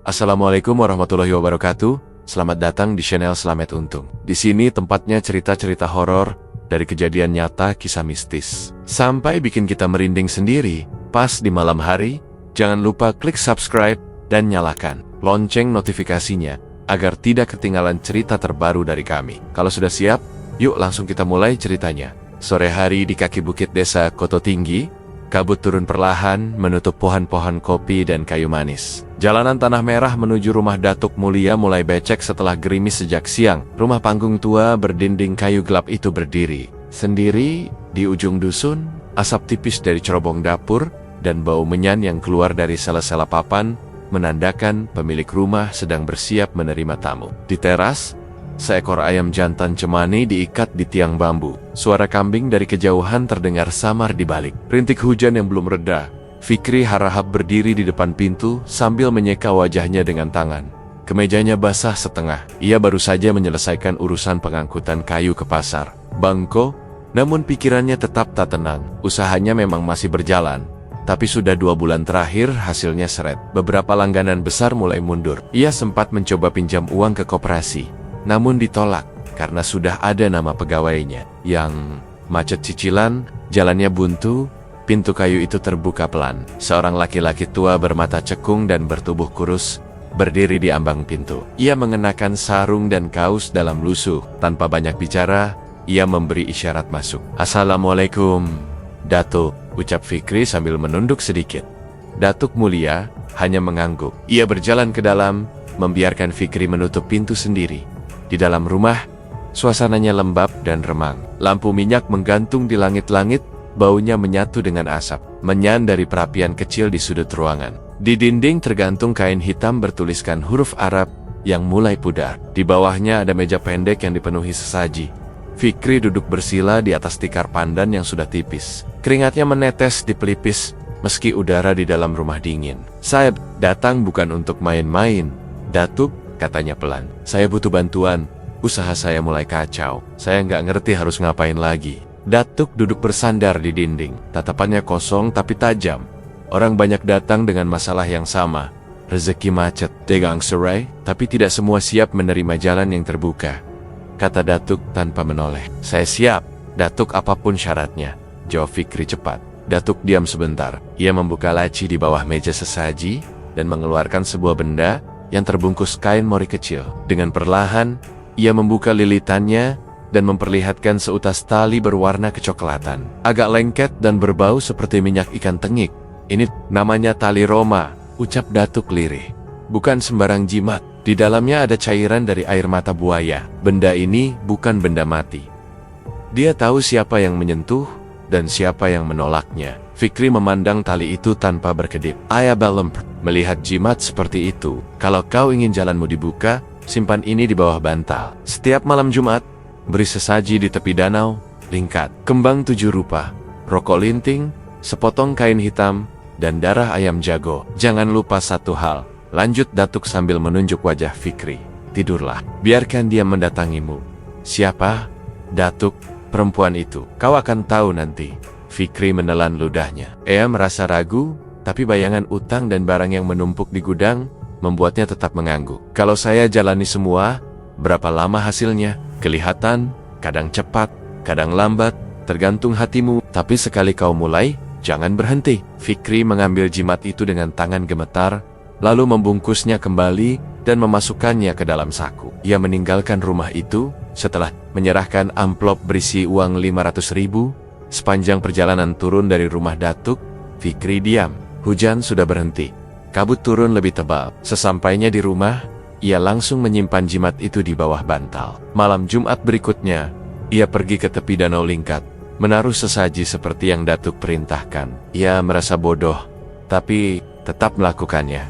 Assalamualaikum warahmatullahi wabarakatuh. Selamat datang di channel Slamet Untung. Di sini tempatnya cerita-cerita horor dari kejadian nyata, kisah mistis, sampai bikin kita merinding sendiri. Pas di malam hari, jangan lupa klik subscribe dan nyalakan lonceng notifikasinya agar tidak ketinggalan cerita terbaru dari kami. Kalau sudah siap, yuk langsung kita mulai ceritanya. Sore hari di kaki bukit desa Koto Tinggi, kabut turun perlahan menutup pohon-pohon kopi dan kayu manis. Jalanan tanah merah menuju rumah Datuk Mulia mulai becek setelah gerimis sejak siang. Rumah panggung tua berdinding kayu gelap itu berdiri sendiri di ujung dusun. Asap tipis dari cerobong dapur dan bau menyan yang keluar dari sela-sela papan menandakan pemilik rumah sedang bersiap menerima tamu. Di teras, seekor ayam jantan cemani diikat di tiang bambu. Suara kambing dari kejauhan terdengar samar di balik rintik hujan yang belum reda. Fikri harahap berdiri di depan pintu sambil menyeka wajahnya dengan tangan. Kemejanya basah setengah. Ia baru saja menyelesaikan urusan pengangkutan kayu ke pasar Bangko, namun pikirannya tetap tak tenang. Usahanya memang masih berjalan, tapi sudah 2 bulan terakhir hasilnya seret. Beberapa langganan besar mulai mundur. Ia sempat mencoba pinjam uang ke koperasi, namun ditolak karena sudah ada nama pegawainya yang macet cicilan. Jalannya buntu. Pintu kayu itu terbuka pelan. Seorang laki-laki tua bermata cekung dan bertubuh kurus berdiri di ambang pintu. Ia mengenakan sarung dan kaos dalam lusuh. Tanpa banyak bicara, ia memberi isyarat masuk. "Assalamualaikum, Datuk," ucap Fikri sambil menunduk sedikit. Datuk Mulia hanya mengangguk. Ia berjalan ke dalam, membiarkan Fikri menutup pintu sendiri. Di dalam rumah, suasananya lembab dan remang. Lampu minyak menggantung di langit-langit, baunya menyatu dengan asap menyan dari perapian kecil di sudut ruangan. Di dinding tergantung kain hitam bertuliskan huruf Arab yang mulai pudar. Di bawahnya ada meja pendek yang dipenuhi sesaji. Fikri duduk bersila di atas tikar pandan yang sudah tipis. Keringatnya menetes di pelipis meski udara di dalam rumah dingin. "Saya datang bukan untuk main-main, Datuk," katanya pelan. "Saya butuh bantuan. Usaha saya mulai kacau. Saya nggak ngerti harus ngapain lagi." Datuk duduk bersandar di dinding. Tatapannya kosong tapi tajam. Orang banyak datang dengan masalah yang sama. Rezeki macet, tegang serai, tapi tidak semua siap menerima jalan yang terbuka, kata Datuk tanpa menoleh. "Saya siap, Datuk, apapun syaratnya," jawab Fikri cepat. Datuk diam sebentar. Ia membuka laci di bawah meja sesaji dan mengeluarkan sebuah benda yang terbungkus kain mori kecil. Dengan perlahan, ia membuka lilitannya dan memperlihatkan seutas tali berwarna kecoklatan. Agak lengket dan berbau seperti minyak ikan tengik. "Ini namanya tali Roma," ucap Datuk lirih. "Bukan sembarang jimat. Di dalamnya ada cairan dari air mata buaya. Benda ini bukan benda mati. Dia tahu siapa yang menyentuh dan siapa yang menolaknya." Fikri memandang tali itu tanpa berkedip. "Ayah Balem, melihat jimat seperti itu. Kalau kau ingin jalanmu dibuka, simpan ini di bawah bantal. Setiap malam Jumat, beri sesaji di tepi danau, lingkat, kembang 7 rupa, rokok linting, sepotong kain hitam, dan darah ayam jago. Jangan lupa satu hal," lanjut Datuk sambil menunjuk wajah Fikri. "Tidurlah, biarkan dia mendatangimu." "Siapa, Datuk?" "Perempuan itu. Kau akan tahu nanti." Fikri menelan ludahnya. Ia merasa ragu, tapi bayangan utang dan barang yang menumpuk di gudang membuatnya tetap mengangguk. "Kalau saya jalani semua, berapa lama hasilnya? Kelihatan, kadang cepat, kadang lambat, tergantung hatimu. Tapi sekali kau mulai, jangan berhenti." Fikri mengambil jimat itu dengan tangan gemetar, lalu membungkusnya kembali dan memasukkannya ke dalam saku. Ia meninggalkan rumah itu setelah menyerahkan amplop berisi uang 500.000. Sepanjang perjalanan turun dari rumah Datuk, Fikri diam. Hujan sudah berhenti. Kabut turun lebih tebal. Sesampainya di rumah, ia langsung menyimpan jimat itu di bawah bantal. Malam Jumat berikutnya, ia pergi ke tepi danau lingkat, menaruh sesaji seperti yang Datuk perintahkan. Ia merasa bodoh, tapi tetap melakukannya.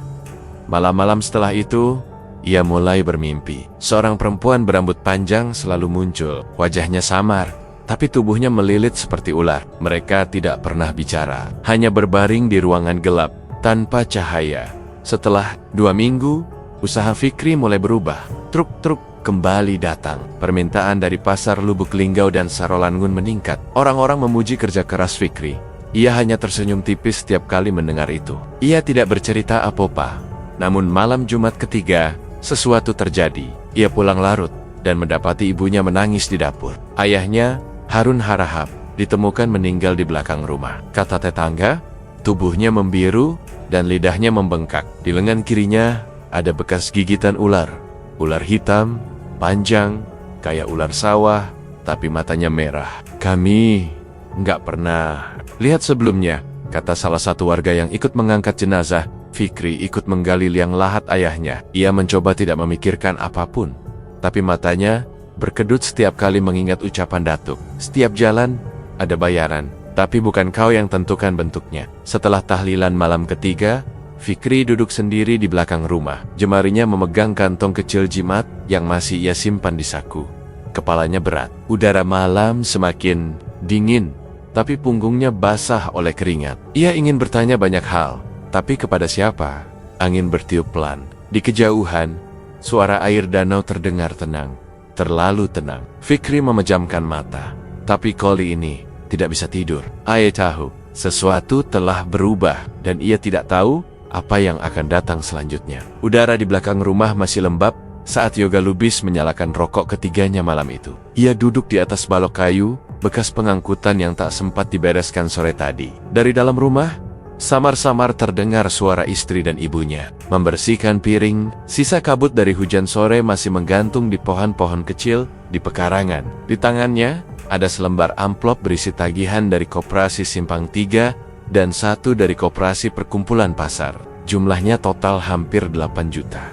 Malam-malam setelah itu, ia mulai bermimpi. Seorang perempuan berambut panjang selalu muncul. Wajahnya samar, tapi tubuhnya melilit seperti ular. Mereka tidak pernah bicara, hanya berbaring di ruangan gelap, tanpa cahaya. Setelah 2 minggu, usaha Fikri mulai berubah. Truk-truk kembali datang. Permintaan dari pasar Lubuk Linggau dan Sarolangun meningkat. Orang-orang memuji kerja keras Fikri. Ia hanya tersenyum tipis setiap kali mendengar itu. Ia tidak bercerita apa-apa. Namun malam Jumat ketiga, sesuatu terjadi. Ia pulang larut dan mendapati ibunya menangis di dapur. Ayahnya, Harun Harahap, ditemukan meninggal di belakang rumah. Kata tetangga, tubuhnya membiru dan lidahnya membengkak. Di lengan kirinya ada bekas gigitan ular. Ular hitam, panjang, kayak ular sawah, tapi matanya merah. Kami nggak pernah lihat sebelumnya, kata salah satu warga yang ikut mengangkat jenazah. Fikri ikut menggali liang lahat ayahnya. Ia mencoba tidak memikirkan apapun, tapi matanya berkedut setiap kali mengingat ucapan datuk. Setiap jalan ada bayaran, tapi bukan kau yang tentukan bentuknya. Setelah tahlilan malam ketiga, Fikri duduk sendiri di belakang rumah. Jemarinya memegang kantong kecil jimat yang masih ia simpan di saku. Kepalanya berat. Udara malam semakin dingin, tapi punggungnya basah oleh keringat. Ia ingin bertanya banyak hal, tapi kepada siapa? Angin bertiup pelan. Di kejauhan, suara air danau terdengar tenang. Terlalu tenang. Fikri memejamkan mata. Tapi kali ini tidak bisa tidur. Ia tahu sesuatu telah berubah dan ia tidak tahu apa yang akan datang selanjutnya. Udara di belakang rumah masih lembab saat Yoga Lubis menyalakan rokok ketiganya malam itu. Ia duduk di atas balok kayu, bekas pengangkutan yang tak sempat dibereskan sore tadi. Dari dalam rumah, samar-samar terdengar suara istri dan ibunya membersihkan piring. Sisa kabut dari hujan sore masih menggantung di pohon-pohon kecil di pekarangan. Di tangannya ada selembar amplop berisi tagihan dari Koperasi Simpang 3 dan satu dari Koperasi Perkumpulan Pasar. Jumlahnya total hampir 8 juta.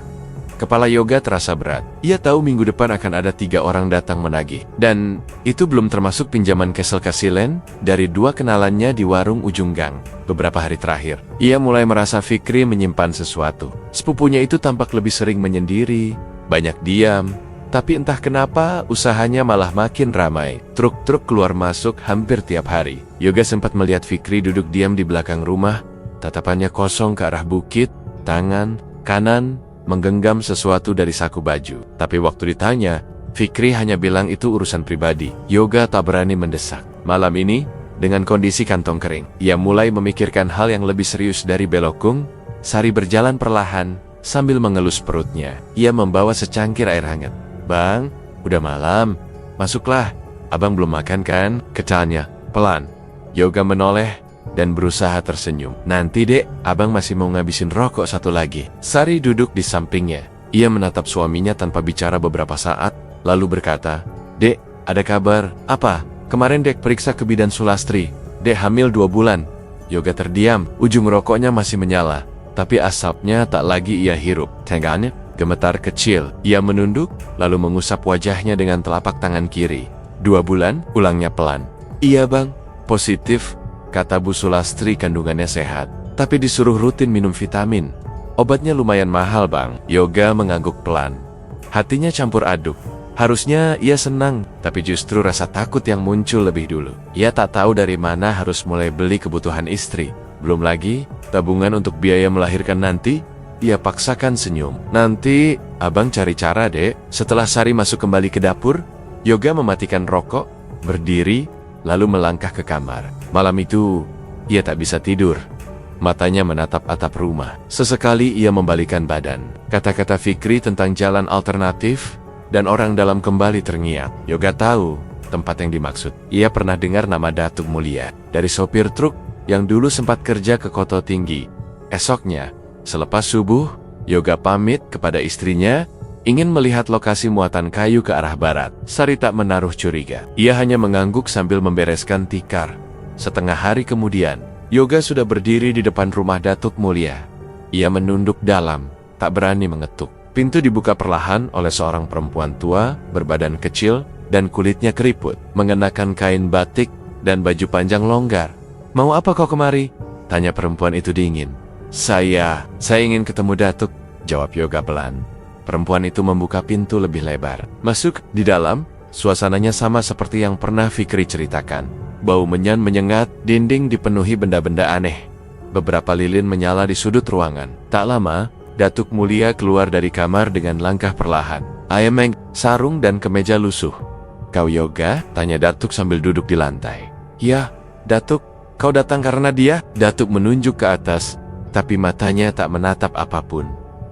Kepala Yoga terasa berat. Ia tahu minggu depan akan ada 3 orang datang menagih. Dan itu belum termasuk pinjaman Kesel Kasilen dari 2 kenalannya di warung ujung gang. Beberapa hari terakhir, ia mulai merasa Fikri menyimpan sesuatu. Sepupunya itu tampak lebih sering menyendiri, banyak diam. Tapi entah kenapa usahanya malah makin ramai. Truk-truk keluar masuk hampir tiap hari. Yoga sempat melihat Fikri duduk diam di belakang rumah. Tatapannya kosong ke arah bukit, tangan kanan menggenggam sesuatu dari saku baju. Tapi waktu ditanya, Fikri hanya bilang itu urusan pribadi. Yoga tak berani mendesak. Malam ini, dengan kondisi kantong kering, ia mulai memikirkan hal yang lebih serius dari belokung. Sari berjalan perlahan sambil mengelus perutnya. Ia membawa secangkir air hangat. Bang, udah malam. Masuklah. Abang belum makan kan? Kecalnya, pelan. Yoga menoleh dan berusaha tersenyum. Nanti dek, abang masih mau ngabisin rokok satu lagi. Sari duduk di sampingnya. Ia menatap suaminya tanpa bicara beberapa saat, lalu berkata, Dek, ada kabar. Apa? Kemarin dek periksa ke bidan Sulastri. Dek hamil 2 bulan. Yoga terdiam, ujung rokoknya masih menyala, tapi asapnya tak lagi ia hirup. Tangannya gemetar kecil. Ia menunduk, lalu mengusap wajahnya dengan telapak tangan kiri. 2 bulan? Ulangnya pelan. Iya bang, positif, kata Bu Sulastri kandungannya sehat. Tapi disuruh rutin minum vitamin. Obatnya lumayan mahal bang. Yoga mengangguk pelan. Hatinya campur aduk. Harusnya ia senang, tapi justru rasa takut yang muncul lebih dulu. Ia tak tahu dari mana harus mulai beli kebutuhan istri. Belum lagi, tabungan untuk biaya melahirkan nanti. Ia paksakan senyum. Nanti, abang cari cara dek. Setelah Sari masuk kembali ke dapur, Yoga mematikan rokok, berdiri, lalu melangkah ke kamar. Malam itu, ia tak bisa tidur. Matanya menatap atap rumah. Sesekali ia membalikan badan. Kata-kata Fikri tentang jalan alternatif, dan orang dalam kembali terngiang. Yoga tahu tempat yang dimaksud. Ia pernah dengar nama Datuk Mulia dari sopir truk yang dulu sempat kerja ke Koto Tinggi. Esoknya, selepas subuh, Yoga pamit kepada istrinya, ingin melihat lokasi muatan kayu ke arah barat. Sari tak menaruh curiga. Ia hanya mengangguk sambil membereskan tikar. Setengah hari kemudian, Yoga sudah berdiri di depan rumah Datuk Mulia. Ia menunduk dalam, tak berani mengetuk. Pintu dibuka perlahan oleh seorang perempuan tua, berbadan kecil, dan kulitnya keriput, mengenakan kain batik dan baju panjang longgar. Mau apa kau kemari? Tanya perempuan itu dingin. Saya ingin ketemu Datuk, jawab Yoga pelan. Perempuan itu membuka pintu lebih lebar. Masuk di dalam, suasananya sama seperti yang pernah Fikri ceritakan. Bau menyan menyengat, dinding dipenuhi benda-benda aneh. Beberapa lilin menyala di sudut ruangan. Tak lama, Datuk Mulia keluar dari kamar dengan langkah perlahan. Ayameng, sarung dan kemeja lusuh. Kau Yoga? Tanya Datuk sambil duduk di lantai. Ya, Datuk, kau datang karena dia? Datuk menunjuk ke atas, tapi matanya tak menatap apapun.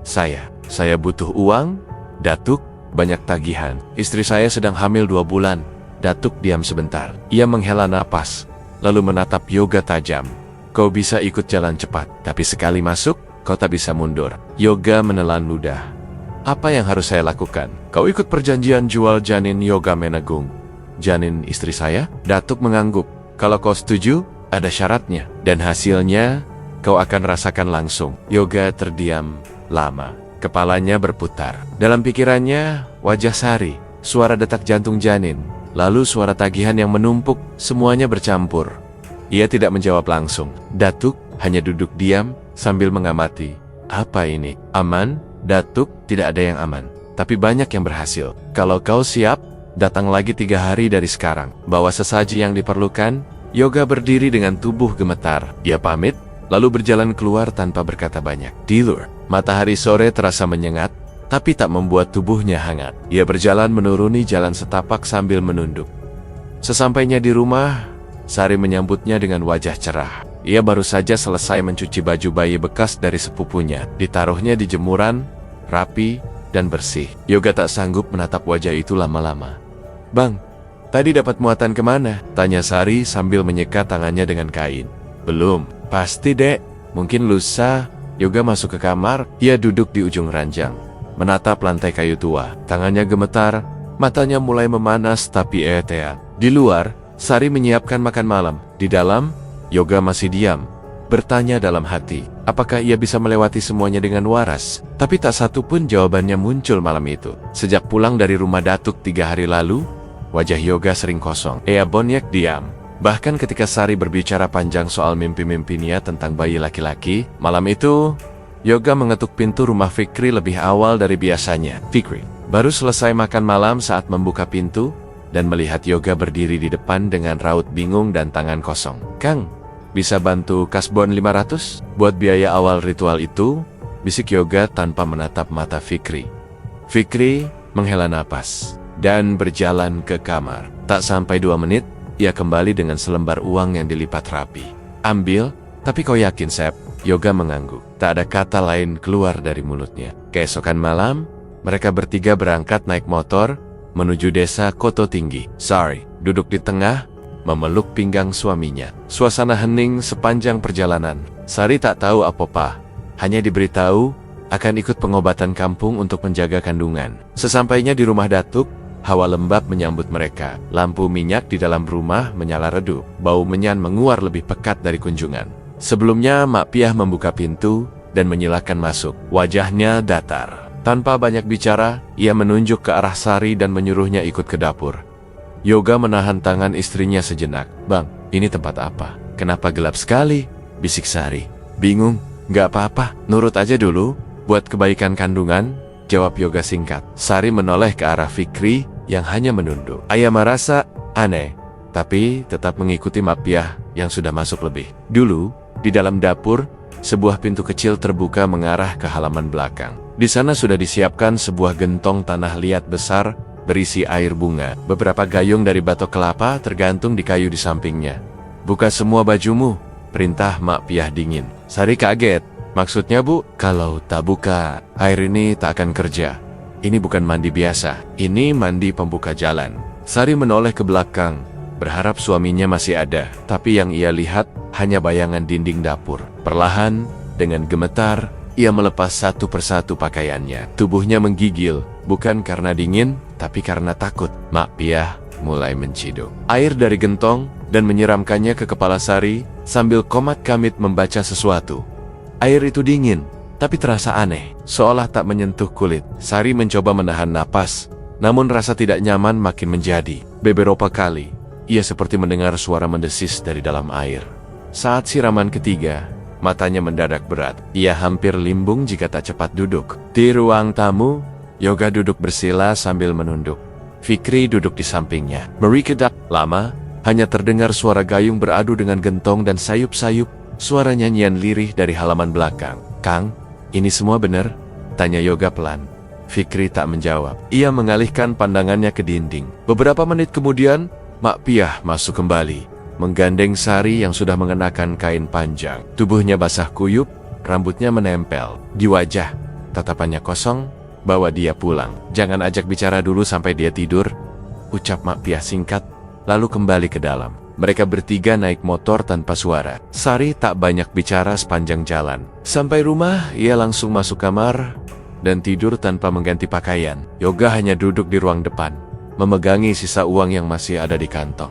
Saya butuh uang, Datuk, banyak tagihan. Istri saya sedang hamil 2 bulan. Datuk diam sebentar. Ia menghela napas, lalu menatap Yoga tajam. Kau bisa ikut jalan cepat, tapi sekali masuk, kau tak bisa mundur. Yoga menelan ludah. Apa yang harus saya lakukan? Kau ikut perjanjian jual janin, Yoga menegung. Janin istri saya? Datuk mengangguk. Kalau kau setuju, ada syaratnya. Dan hasilnya, kau akan rasakan langsung. Yoga terdiam lama. Kepalanya berputar. Dalam pikirannya, wajah Sari, suara detak jantung janin, lalu suara tagihan yang menumpuk, semuanya bercampur. Ia tidak menjawab langsung. Datuk hanya duduk diam sambil mengamati. Apa ini? Aman? Datuk, tidak ada yang aman. Tapi banyak yang berhasil. Kalau kau siap, datang lagi 3 hari dari sekarang. Bawa sesaji yang diperlukan. Yoga berdiri dengan tubuh gemetar. Ia pamit, lalu berjalan keluar tanpa berkata banyak. Di luar, matahari sore terasa menyengat, tapi tak membuat tubuhnya hangat. Ia berjalan menuruni jalan setapak sambil menunduk. Sesampainya di rumah, Sari menyambutnya dengan wajah cerah. Ia baru saja selesai mencuci baju bayi bekas dari sepupunya. Ditaruhnya di jemuran, rapi, dan bersih. Yoga tak sanggup menatap wajah itu lama-lama. Bang, tadi dapat muatan kemana? Tanya Sari sambil menyekat tangannya dengan kain. Belum. Pasti, Dek. Mungkin lusa. Yoga masuk ke kamar. Ia duduk di ujung ranjang, menatap lantai kayu tua. Tangannya gemetar, matanya mulai memanas tapi etean. Di luar, Sari menyiapkan makan malam. Di dalam, Yoga masih diam, bertanya dalam hati, apakah ia bisa melewati semuanya dengan waras? Tapi tak satu pun jawabannya muncul malam itu. Sejak pulang dari rumah Datuk 3 hari lalu, wajah Yoga sering kosong. Ia bonyak diam. Bahkan ketika Sari berbicara panjang soal mimpi-mimpinya tentang bayi laki-laki, malam itu, Yoga mengetuk pintu rumah Fikri lebih awal dari biasanya. Fikri baru selesai makan malam saat membuka pintu dan melihat Yoga berdiri di depan dengan raut bingung dan tangan kosong. Kang, bisa bantu kasbon 500? Buat biaya awal ritual itu, bisik Yoga tanpa menatap mata Fikri. Fikri menghela napas dan berjalan ke kamar. Tak sampai 2 menit, ia kembali dengan selembar uang yang dilipat rapi. Ambil, tapi kau yakin, Sep? Yoga mengangguk. Tak ada kata lain keluar dari mulutnya. Keesokan malam, mereka bertiga berangkat naik motor menuju desa Koto Tinggi. Sari duduk di tengah, memeluk pinggang suaminya. Suasana hening sepanjang perjalanan. Sari tak tahu apa-apa, hanya diberitahu akan ikut pengobatan kampung untuk menjaga kandungan. Sesampainya di rumah Datuk, hawa lembab menyambut mereka. Lampu minyak di dalam rumah menyala redup. Bau menyan menguar lebih pekat dari kunjungan. Sebelumnya, Mak Piah membuka pintu dan menyilakan masuk. Wajahnya datar. Tanpa banyak bicara, ia menunjuk ke arah Sari dan menyuruhnya ikut ke dapur. Yoga menahan tangan istrinya sejenak. Bang, ini tempat apa? Kenapa gelap sekali? Bisik Sari. Bingung? Gak apa-apa, nurut aja dulu. Buat kebaikan kandungan, jawab Yoga singkat. Sari menoleh ke arah Fikri yang hanya menunduk. Ayah merasa aneh, tapi tetap mengikuti Mak Piah yang sudah masuk lebih dulu. Di dalam dapur, sebuah pintu kecil terbuka mengarah ke halaman belakang. Di sana sudah disiapkan sebuah gentong tanah liat besar berisi air bunga. Beberapa gayung dari batok kelapa tergantung di kayu di sampingnya. Buka semua bajumu, perintah Mak Piah dingin. Sari kaget. Maksudnya, Bu? Kalau tak buka, air ini tak akan kerja. Ini bukan mandi biasa, ini mandi pembuka jalan. Sari menoleh ke belakang, berharap suaminya masih ada. Tapi yang ia lihat hanya bayangan dinding dapur. Perlahan, dengan gemetar, ia melepas satu persatu pakaiannya. Tubuhnya menggigil, bukan karena dingin, tapi karena takut. Mak Piah mulai menciduk air dari gentong dan menyiramkannya ke kepala Sari sambil komat kamit membaca sesuatu. Air itu dingin, tapi terasa aneh, seolah tak menyentuh kulit. Sari mencoba menahan napas, namun rasa tidak nyaman makin menjadi. Beberapa kali, ia seperti mendengar suara mendesis dari dalam air. Saat siraman ketiga, matanya mendadak berat. Ia hampir limbung jika tak cepat duduk. Di ruang tamu, Yoga duduk bersila sambil menunduk. Fikri duduk di sampingnya. Mereka lama, hanya terdengar suara gayung beradu dengan gentong dan sayup-sayup, suara nyanyian lirih dari halaman belakang. Kang, ini semua benar? Tanya Yoga pelan. Fikri tak menjawab. Ia mengalihkan pandangannya ke dinding. Beberapa menit kemudian, Mak Piah masuk kembali, menggandeng Sari yang sudah mengenakan kain panjang. Tubuhnya basah kuyup, rambutnya menempel di wajah. Tatapannya kosong, bawa dia pulang. Jangan ajak bicara dulu sampai dia tidur, ucap Mak Piah singkat, lalu kembali ke dalam. Mereka bertiga naik motor tanpa suara. Sari tak banyak bicara sepanjang jalan. Sampai rumah, ia langsung masuk kamar dan tidur tanpa mengganti pakaian. Yoga hanya duduk di ruang depan, memegangi sisa uang yang masih ada di kantong.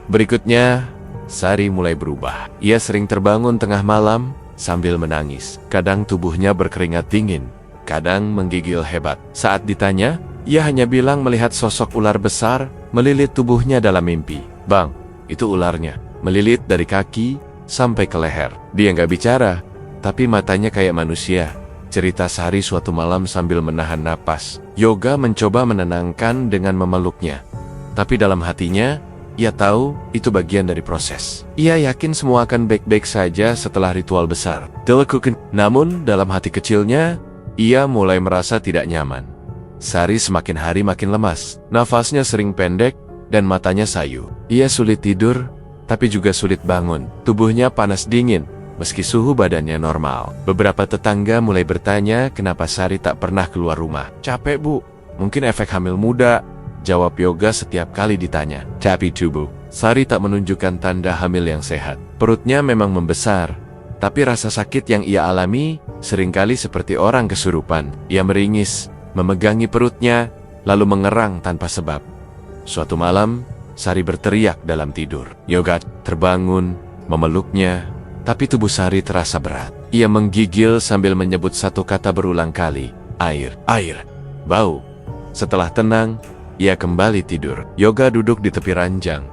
Berikutnya, Sari mulai berubah. Ia sering terbangun tengah malam sambil menangis. Kadang tubuhnya berkeringat dingin, kadang menggigil hebat. Saat ditanya, ia hanya bilang melihat sosok ular besar melilit tubuhnya dalam mimpi. Bang, itu ularnya. Melilit dari kaki sampai ke leher. Dia nggak bicara, tapi matanya kayak manusia. Cerita Sari suatu malam sambil menahan napas. Yoga mencoba menenangkan dengan memeluknya. Tapi dalam hatinya, ia tahu itu bagian dari proses. Ia yakin semua akan baik-baik saja setelah ritual besar. Namun dalam hati kecilnya, ia mulai merasa tidak nyaman. Sari semakin hari makin lemas. Nafasnya sering pendek dan matanya sayu. Ia sulit tidur, tapi juga sulit bangun. Tubuhnya panas dingin, meski suhu badannya normal. Beberapa tetangga mulai bertanya kenapa Sari tak pernah keluar rumah. Capek bu, mungkin efek hamil muda, jawab Yoga setiap kali ditanya. Tapi tubuh Sari tak menunjukkan tanda hamil yang sehat. Perutnya memang membesar, tapi rasa sakit yang ia alami seringkali seperti orang kesurupan. Ia meringis, memegangi perutnya, lalu mengerang tanpa sebab. Suatu malam, Sari berteriak dalam tidur. Yoga terbangun, memeluknya, tapi tubuh Sari terasa berat. Ia menggigil sambil menyebut satu kata berulang kali. Air, air, bau. Setelah tenang, ia kembali tidur. Yoga duduk di tepi ranjang,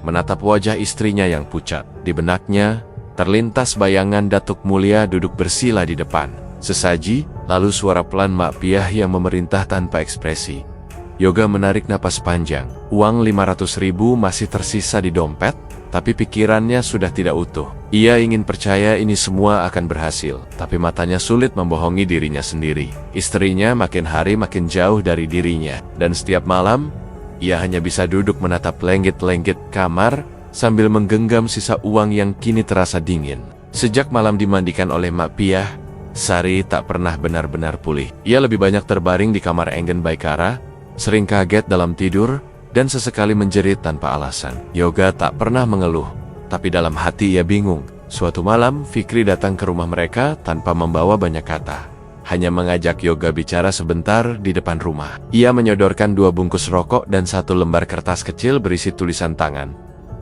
menatap wajah istrinya yang pucat. Di benaknya, terlintas bayangan Datuk Mulia duduk bersila di depan. Sesaji, lalu suara pelan Mak Piah yang memerintah tanpa ekspresi. Yoga menarik napas panjang. Uang 500.000 masih tersisa di dompet, tapi pikirannya sudah tidak utuh. Ia ingin percaya ini semua akan berhasil, tapi matanya sulit membohongi dirinya sendiri. Istrinya makin hari makin jauh dari dirinya, dan setiap malam, ia hanya bisa duduk menatap lenggit-lenggit kamar sambil menggenggam sisa uang yang kini terasa dingin. Sejak malam dimandikan oleh Mak Piah, Sari tak pernah benar-benar pulih. Ia lebih banyak terbaring di kamar Enggen Baikara, sering kaget dalam tidur, dan sesekali menjerit tanpa alasan. Yoga tak pernah mengeluh, tapi dalam hati ia bingung. Suatu malam, Fikri datang ke rumah mereka tanpa membawa banyak kata. Hanya mengajak Yoga bicara sebentar di depan rumah. Ia menyodorkan 2 bungkus rokok dan 1 lembar kertas kecil berisi tulisan tangan.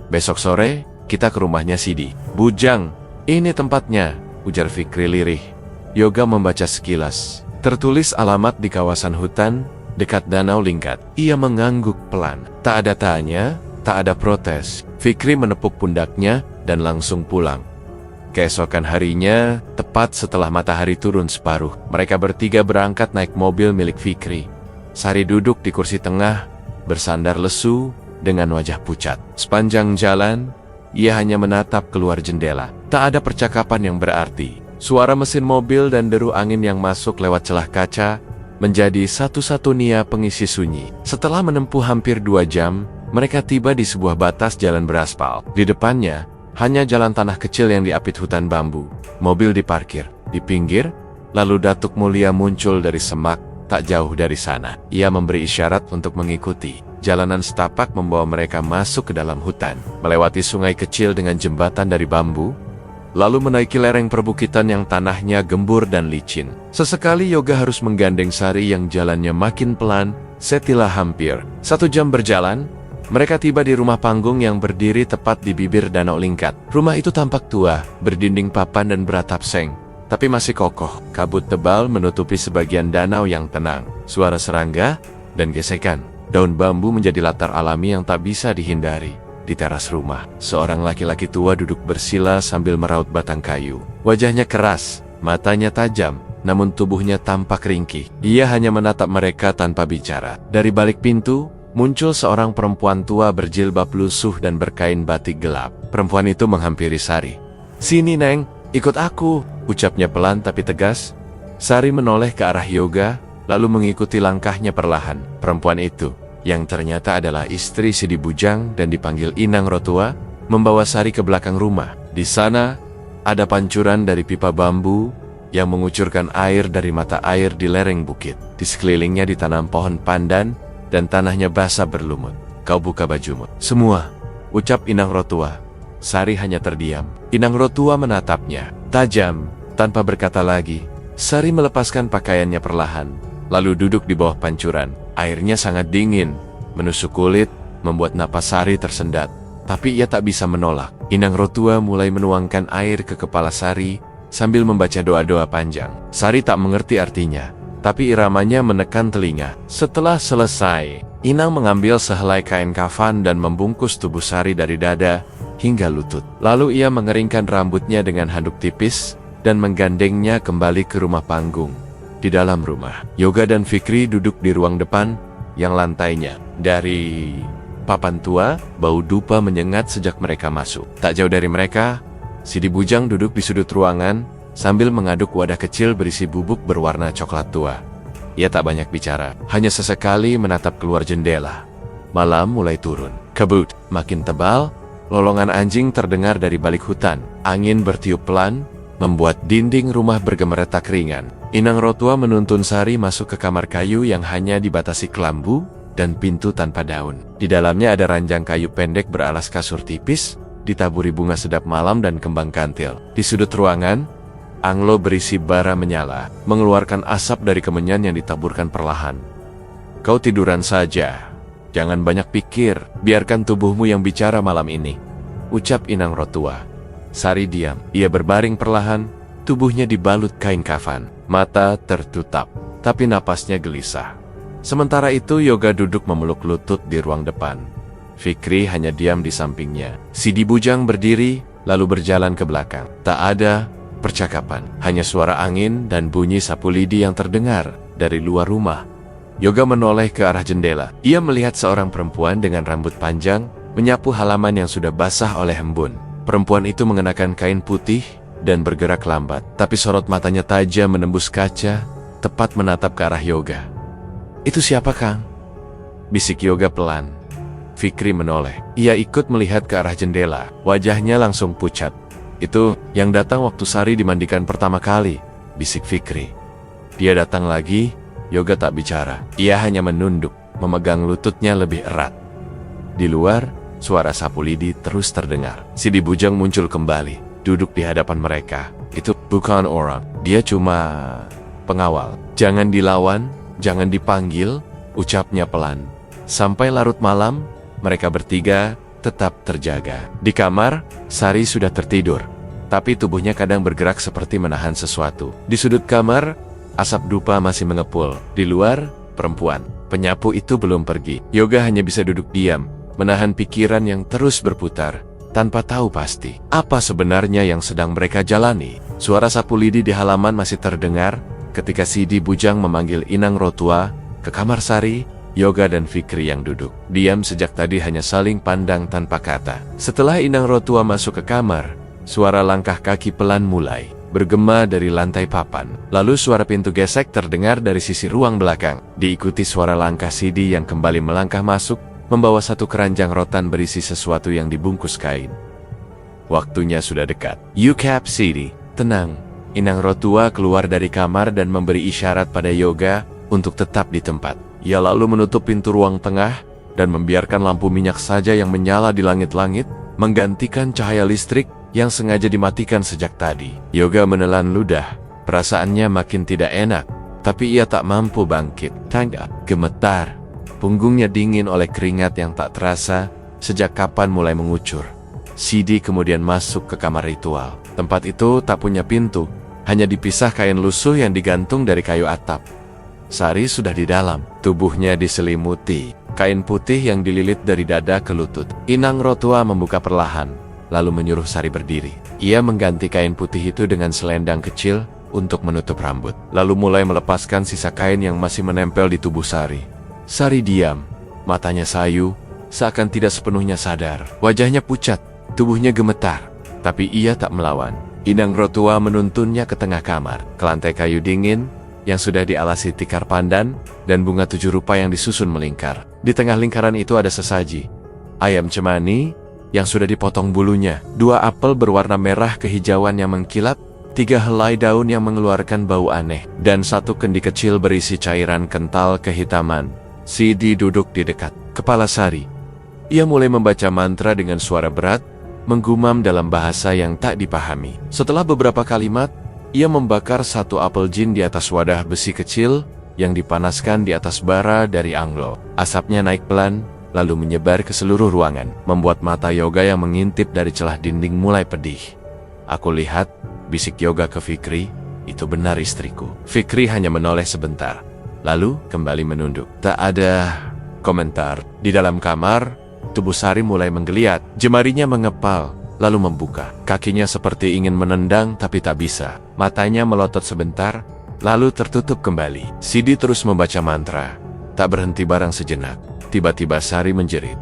Besok sore, kita ke rumahnya Sidi. Bujang, ini tempatnya, ujar Fikri lirih. Yoga membaca sekilas. Tertulis alamat di kawasan hutan, dekat Danau Lingkat. Ia mengangguk pelan. Tak ada tanya, tak ada protes. Fikri menepuk pundaknya dan langsung pulang. Keesokan harinya, tepat setelah matahari turun separuh, mereka bertiga berangkat naik mobil milik Fikri. Sari duduk di kursi tengah, bersandar lesu dengan wajah pucat. Sepanjang jalan, ia hanya menatap keluar jendela. Tak ada percakapan yang berarti. Suara mesin mobil dan deru angin yang masuk lewat celah kaca menjadi satu-satunya pengisi sunyi. Setelah menempuh hampir 2 jam, mereka tiba di sebuah batas jalan beraspal. Di depannya, hanya jalan tanah kecil yang diapit hutan bambu. Mobil diparkir di pinggir, lalu Datuk Mulia muncul dari semak tak jauh dari sana. Ia memberi isyarat untuk mengikuti. Jalanan setapak membawa mereka masuk ke dalam hutan, melewati sungai kecil dengan jembatan dari bambu, lalu menaiki lereng perbukitan yang tanahnya gembur dan licin. Sesekali Yoga harus menggandeng Sari yang jalannya makin pelan. Setelah hampir 1 jam berjalan, mereka tiba di rumah panggung yang berdiri tepat di bibir Danau Lingkat. Rumah itu tampak tua, berdinding papan dan beratap seng, tapi masih kokoh. Kabut tebal menutupi sebagian danau yang tenang. Suara serangga dan gesekan daun bambu menjadi latar alami yang tak bisa dihindari. Di teras rumah, seorang laki-laki tua duduk bersila sambil meraut batang kayu. Wajahnya keras, matanya tajam, namun tubuhnya tampak ringkih. Ia hanya menatap mereka tanpa bicara. Dari balik pintu, muncul seorang perempuan tua berjilbab lusuh dan berkain batik gelap. Perempuan itu menghampiri Sari. "Sini, Neng, ikut aku," ucapnya pelan tapi tegas. Sari menoleh ke arah Yoga, lalu mengikuti langkahnya perlahan. Perempuan itu, yang ternyata adalah istri Sidi Bujang dan dipanggil Inang Rotua, membawa Sari ke belakang rumah. Di sana, ada pancuran dari pipa bambu, yang mengucurkan air dari mata air di lereng bukit. Di sekelilingnya ditanam pohon pandan dan tanahnya basah berlumut. Kau buka bajumu. Semua, ucap Inang Rotua. Sari hanya terdiam. Inang Rotua menatapnya, tajam, tanpa berkata lagi. Sari melepaskan pakaiannya perlahan, lalu duduk di bawah pancuran. Airnya sangat dingin, menusuk kulit, membuat napas Sari tersendat. Tapi ia tak bisa menolak. Inang Rotua mulai menuangkan air ke kepala Sari sambil membaca doa-doa panjang. Sari tak mengerti artinya, tapi iramanya menekan telinga. Setelah selesai, Inang mengambil sehelai kain kafan dan membungkus tubuh Sari dari dada hingga lutut. Lalu ia mengeringkan rambutnya dengan handuk tipis dan menggandengnya kembali ke rumah panggung. Di dalam rumah, Yoga dan Fikri duduk di ruang depan yang lantainya. Dari papan tua, bau dupa menyengat sejak mereka masuk. Tak jauh dari mereka, Sidi Bujang duduk di sudut ruangan sambil mengaduk wadah kecil berisi bubuk berwarna coklat tua. Ia tak banyak bicara, hanya sesekali menatap keluar jendela. Malam mulai turun. Kabut makin tebal, lolongan anjing terdengar dari balik hutan. Angin bertiup pelan, membuat dinding rumah bergemeretak ringan. Inang Rotua menuntun Sari masuk ke kamar kayu yang hanya dibatasi kelambu dan pintu tanpa daun. Di dalamnya ada ranjang kayu pendek beralas kasur tipis, ditaburi bunga sedap malam dan kembang kantil. Di sudut ruangan, anglo berisi bara menyala, mengeluarkan asap dari kemenyan yang ditaburkan perlahan. Kau tiduran saja. Jangan banyak pikir, biarkan tubuhmu yang bicara malam ini, ucap Inang Rotua. Sari diam. Ia berbaring perlahan, tubuhnya dibalut kain kafan. Mata tertutup, tapi napasnya gelisah. Sementara itu Yoga duduk memeluk lutut di ruang depan. Fikri hanya diam di sampingnya. Sidi Bujang berdiri, lalu berjalan ke belakang. Tak ada percakapan, hanya suara angin dan bunyi sapu lidi yang terdengar dari luar rumah. Yoga menoleh ke arah jendela. Ia melihat seorang perempuan dengan rambut panjang menyapu halaman yang sudah basah oleh embun. Perempuan itu mengenakan kain putih dan bergerak lambat, tapi sorot matanya tajam menembus kaca, tepat menatap ke arah Yoga. Itu siapa, Kang? Bisik Yoga pelan. Fikri menoleh. Ia ikut melihat ke arah jendela. Wajahnya langsung pucat. Itu yang datang waktu Sari dimandikan pertama kali, bisik Fikri. Dia datang lagi. Yoga tak bicara. Ia hanya menunduk, memegang lututnya lebih erat. Di luar, suara sapu lidi terus terdengar. Sidi Bujang muncul kembali, duduk di hadapan mereka. Itu bukan orang, dia cuma pengawal. Jangan dilawan, jangan dipanggil, ucapnya pelan. Sampai larut malam, mereka bertiga tetap terjaga. Di kamar, Sari sudah tertidur, tapi tubuhnya kadang bergerak seperti menahan sesuatu. Di sudut kamar, asap dupa masih mengepul. Di luar, perempuan. Penyapu itu belum pergi. Yoga hanya bisa duduk diam, menahan pikiran yang terus berputar, tanpa tahu pasti apa sebenarnya yang sedang mereka jalani. Suara sapu lidi di halaman masih terdengar ketika Sidi Bujang memanggil Inang Rotua ke kamar Sari. Yoga dan Fikri yang duduk diam sejak tadi hanya saling pandang tanpa kata. Setelah Inang Rotua masuk ke kamar, suara langkah kaki pelan mulai bergema dari lantai papan. Lalu suara pintu gesek terdengar dari sisi ruang belakang, diikuti suara langkah Sidi yang kembali melangkah masuk, membawa satu keranjang rotan berisi sesuatu yang dibungkus kain. Waktunya sudah dekat. You cap Sidi, tenang. Inang Rotua keluar dari kamar dan memberi isyarat pada Yoga untuk tetap di tempat. Ia lalu menutup pintu ruang tengah dan membiarkan lampu minyak saja yang menyala di langit-langit, menggantikan cahaya listrik yang sengaja dimatikan sejak tadi. Yoga menelan ludah, perasaannya makin tidak enak, tapi ia tak mampu bangkit. Tangga gemetar, punggungnya dingin oleh keringat yang tak terasa sejak kapan mulai mengucur. Sidi kemudian masuk ke kamar ritual. Tempat itu tak punya pintu, hanya dipisah kain lusuh yang digantung dari kayu atap. Sari sudah di dalam, tubuhnya diselimuti kain putih yang dililit dari dada ke lutut. Inang Rotua membuka perlahan, lalu menyuruh Sari berdiri. Ia mengganti kain putih itu dengan selendang kecil untuk menutup rambut, lalu mulai melepaskan sisa kain yang masih menempel di tubuh Sari. Sari diam, matanya sayu, seakan tidak sepenuhnya sadar. Wajahnya pucat, tubuhnya gemetar, tapi ia tak melawan. Inang Rotua menuntunnya ke tengah kamar, ke lantai kayu dingin yang sudah dialasi tikar pandan dan bunga 7 rupa yang disusun melingkar. Di tengah lingkaran itu ada sesaji, ayam cemani yang sudah dipotong bulunya, 2 apel berwarna merah kehijauan yang mengkilap, 3 helai daun yang mengeluarkan bau aneh, dan 1 kendi kecil berisi cairan kental kehitaman. Sidi duduk di dekat kepala Sari. Ia mulai membaca mantra dengan suara berat, menggumam dalam bahasa yang tak dipahami. Setelah beberapa kalimat, ia membakar 1 apel jin di atas wadah besi kecil yang dipanaskan di atas bara dari anglo. Asapnya naik pelan, lalu menyebar ke seluruh ruangan, membuat mata Yoga yang mengintip dari celah dinding mulai pedih. "Aku lihat," bisik Yoga ke Fikri, "itu benar istriku." Fikri hanya menoleh sebentar, lalu kembali menunduk. Tak ada komentar. Di dalam kamar, tubuh Sari mulai menggeliat, jemarinya mengepal, lalu membuka. Kakinya seperti ingin menendang tapi tak bisa. Matanya melotot sebentar, lalu tertutup kembali. Sidi terus membaca mantra, tak berhenti barang sejenak. Tiba-tiba Sari menjerit.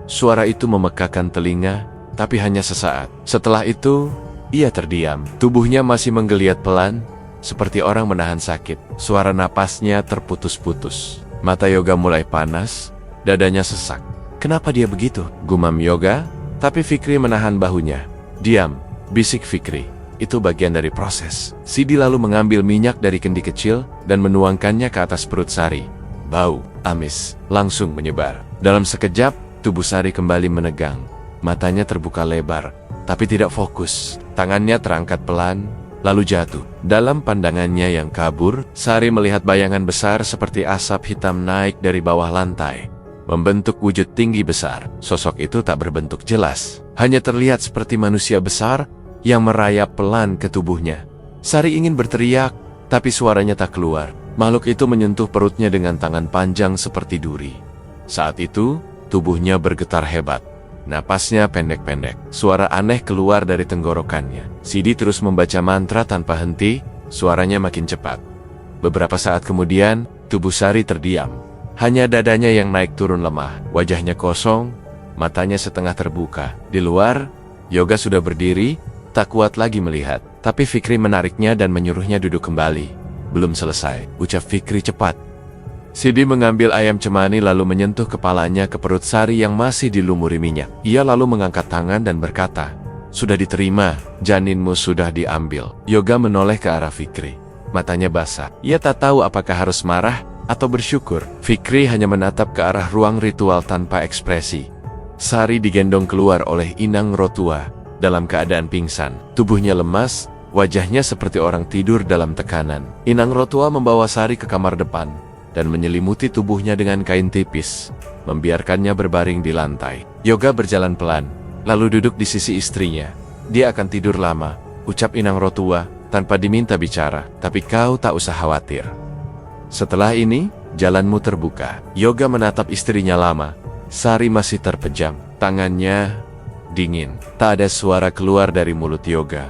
Suara itu memekakan telinga, tapi hanya sesaat. Setelah itu, ia terdiam. Tubuhnya masih menggeliat pelan, seperti orang menahan sakit. Suara napasnya terputus-putus. Mata Yoga mulai panas, dadanya sesak. "Kenapa dia begitu?" gumam Yoga, tapi Fikri menahan bahunya. "Diam," bisik Fikri. "Itu bagian dari proses." Sidi lalu mengambil minyak dari kendi kecil dan menuangkannya ke atas perut Sari. Bau amis langsung menyebar. Dalam sekejap, tubuh Sari kembali menegang. Matanya terbuka lebar, tapi tidak fokus. Tangannya terangkat pelan, lalu jatuh. Dalam pandangannya yang kabur, Sari melihat bayangan besar seperti asap hitam naik dari bawah lantai, membentuk wujud tinggi besar. Sosok itu tak berbentuk jelas, hanya terlihat seperti manusia besar yang merayap pelan ke tubuhnya. Sari ingin berteriak, tapi suaranya tak keluar. Makhluk itu menyentuh perutnya dengan tangan panjang seperti duri. Saat itu, tubuhnya bergetar hebat. Napasnya pendek-pendek. Suara aneh keluar dari tenggorokannya. Sidi terus membaca mantra tanpa henti, suaranya makin cepat. Beberapa saat kemudian, tubuh Sari terdiam. Hanya dadanya yang naik turun lemah, wajahnya kosong, matanya setengah terbuka. Di luar, Yoga sudah berdiri, tak kuat lagi melihat. Tapi Fikri menariknya dan menyuruhnya duduk kembali. "Belum selesai," ucap Fikri cepat. Sidi mengambil ayam cemani lalu menyentuh kepalanya ke perut Sari yang masih dilumuri minyak. Ia lalu mengangkat tangan dan berkata, "Sudah diterima, janinmu sudah diambil." Yoga menoleh ke arah Fikri. Matanya basah. Ia tak tahu apakah harus marah atau bersyukur. Fikri hanya menatap ke arah ruang ritual tanpa ekspresi. Sari digendong keluar oleh Inang Rotua dalam keadaan pingsan. Tubuhnya lemas, wajahnya seperti orang tidur dalam tekanan. Inang Rotua membawa Sari ke kamar depan dan menyelimuti tubuhnya dengan kain tipis, membiarkannya berbaring di lantai. Yoga berjalan pelan, lalu duduk di sisi istrinya. "Dia akan tidur lama," ucap Inang Rotua tanpa diminta bicara, "tapi kau tak usah khawatir. Setelah ini, jalanmu terbuka." Yoga menatap istrinya lama. Sari masih terpejam, tangannya dingin. Tak ada suara keluar dari mulut Yoga.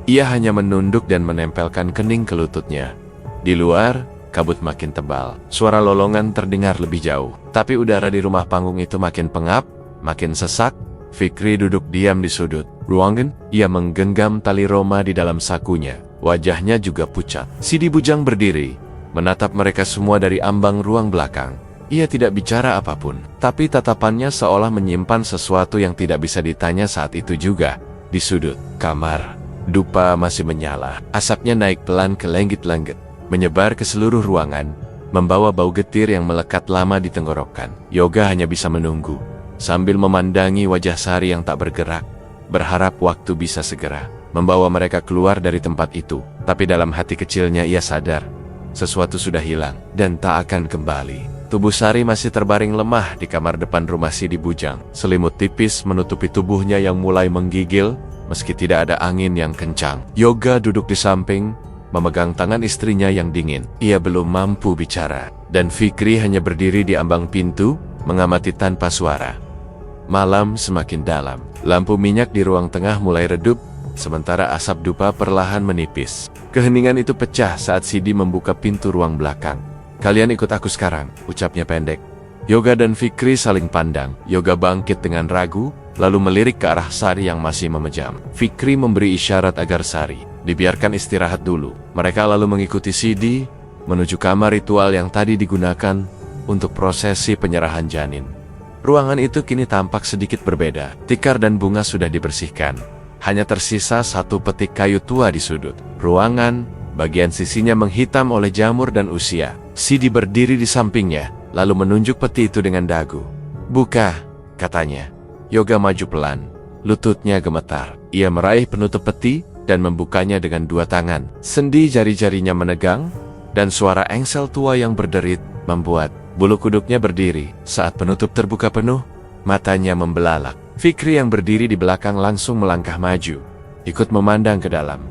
Ia hanya menunduk dan menempelkan kening ke lututnya. Di luar, kabut makin tebal. Suara lolongan terdengar lebih jauh. Tapi udara di rumah panggung itu makin pengap, makin sesak. Fikri duduk diam di sudut ruangan. Ia menggenggam tali Roma di dalam sakunya. Wajahnya juga pucat. Sidi Bujang berdiri, menatap mereka semua dari ambang ruang belakang. Ia tidak bicara apapun, tapi tatapannya seolah menyimpan sesuatu yang tidak bisa ditanya saat itu juga. Di sudut kamar, dupa masih menyala. Asapnya naik pelan ke lenggit-lenggit, menyebar ke seluruh ruangan, membawa bau getir yang melekat lama di tenggorokan. Yoga hanya bisa menunggu, sambil memandangi wajah Sari yang tak bergerak, berharap waktu bisa segera membawa mereka keluar dari tempat itu. Tapi dalam hati kecilnya ia sadar, sesuatu sudah hilang dan tak akan kembali. Tubuh Sari masih terbaring lemah di kamar depan rumah Sidi Bujang. Selimut tipis menutupi tubuhnya yang mulai menggigil, meski tidak ada angin yang kencang. Yoga duduk di samping, memegang tangan istrinya yang dingin. Ia belum mampu bicara, dan Fikri hanya berdiri di ambang pintu, mengamati tanpa suara. Malam semakin dalam. Lampu minyak di ruang tengah mulai redup, sementara asap dupa perlahan menipis. Keheningan itu pecah saat Sidi membuka pintu ruang belakang. "Kalian ikut aku sekarang," ucapnya pendek. Yoga dan Fikri saling pandang. Yoga bangkit dengan ragu, lalu melirik ke arah Sari yang masih memejam. Fikri memberi isyarat agar Sari dibiarkan istirahat dulu. Mereka lalu mengikuti Sidi menuju kamar ritual yang tadi digunakan untuk prosesi penyerahan janin. Ruangan itu kini tampak sedikit berbeda. Tikar dan bunga sudah dibersihkan. Hanya tersisa satu petik kayu tua di sudut ruangan, bagian sisinya menghitam oleh jamur dan usia. Sidi berdiri di sampingnya, lalu menunjuk peti itu dengan dagu. "Buka," katanya. Yoga maju pelan, lututnya gemetar. Ia meraih penutup peti dan membukanya dengan dua tangan. Sendi jari-jarinya menegang, dan suara engsel tua yang berderit membuat bulu kuduknya berdiri. Saat penutup terbuka penuh, matanya membelalak. Fikri yang berdiri di belakang langsung melangkah maju, ikut memandang ke dalam.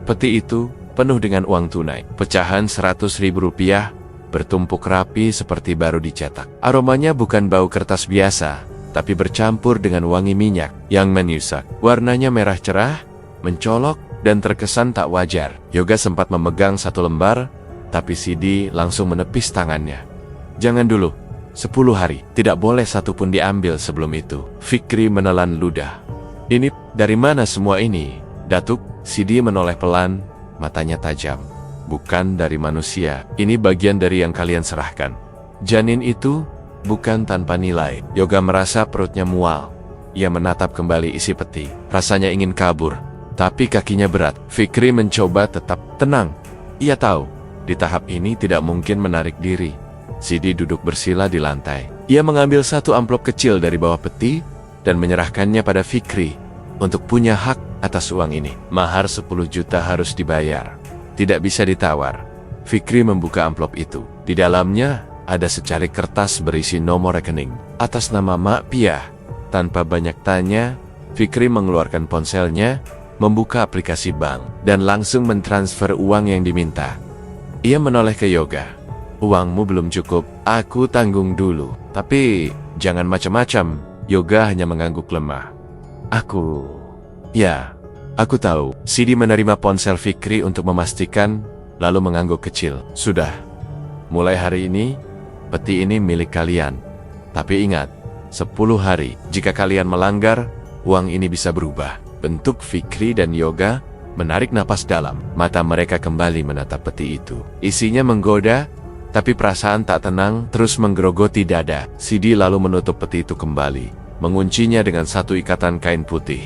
Peti itu penuh dengan uang tunai. Pecahan 100.000 rupiah bertumpuk rapi seperti baru dicetak. Aromanya bukan bau kertas biasa, tapi bercampur dengan wangi minyak yang menyusak. Warnanya merah cerah, mencolok, dan terkesan tak wajar. Yoga sempat memegang satu lembar, tapi Sidi langsung menepis tangannya. "Jangan dulu. 10 hari. Tidak boleh satupun diambil sebelum itu." Fikri menelan ludah. "Ini dari mana semua ini, Datuk?" Sidi menoleh pelan, matanya tajam. "Bukan dari manusia. Ini bagian dari yang kalian serahkan. Janin itu bukan tanpa nilai." Yoga merasa perutnya mual. Ia menatap kembali isi peti. Rasanya ingin kabur, tapi kakinya berat. Fikri mencoba tetap tenang. Ia tahu, di tahap ini tidak mungkin menarik diri. Sidi duduk bersila di lantai. Ia mengambil satu amplop kecil dari bawah peti dan menyerahkannya pada Fikri untuk punya hak atas uang ini. Mahar 10 juta harus dibayar. Tidak bisa ditawar. Fikri membuka amplop itu. Di dalamnya ada secari kertas berisi nomor rekening atas nama Mak Piah. Tanpa banyak tanya, Fikri mengeluarkan ponselnya, membuka aplikasi bank, dan langsung mentransfer uang yang diminta. Ia menoleh ke Yoga. "Uangmu belum cukup, aku tanggung dulu. Tapi jangan macam-macam." Yoga hanya mengangguk lemah. Ya, aku tahu." Sidi menerima ponsel Fikri untuk memastikan, lalu mengangguk kecil. "Sudah. Mulai hari ini, peti ini milik kalian. Tapi ingat, 10 hari. Jika kalian melanggar, uang ini bisa berubah." Bentuk Fikri dan Yoga menarik napas dalam. Mata mereka kembali menatap peti itu. Isinya menggoda, tapi perasaan tak tenang terus menggerogoti dada. Sidi lalu menutup peti itu kembali, menguncinya dengan satu ikatan kain putih.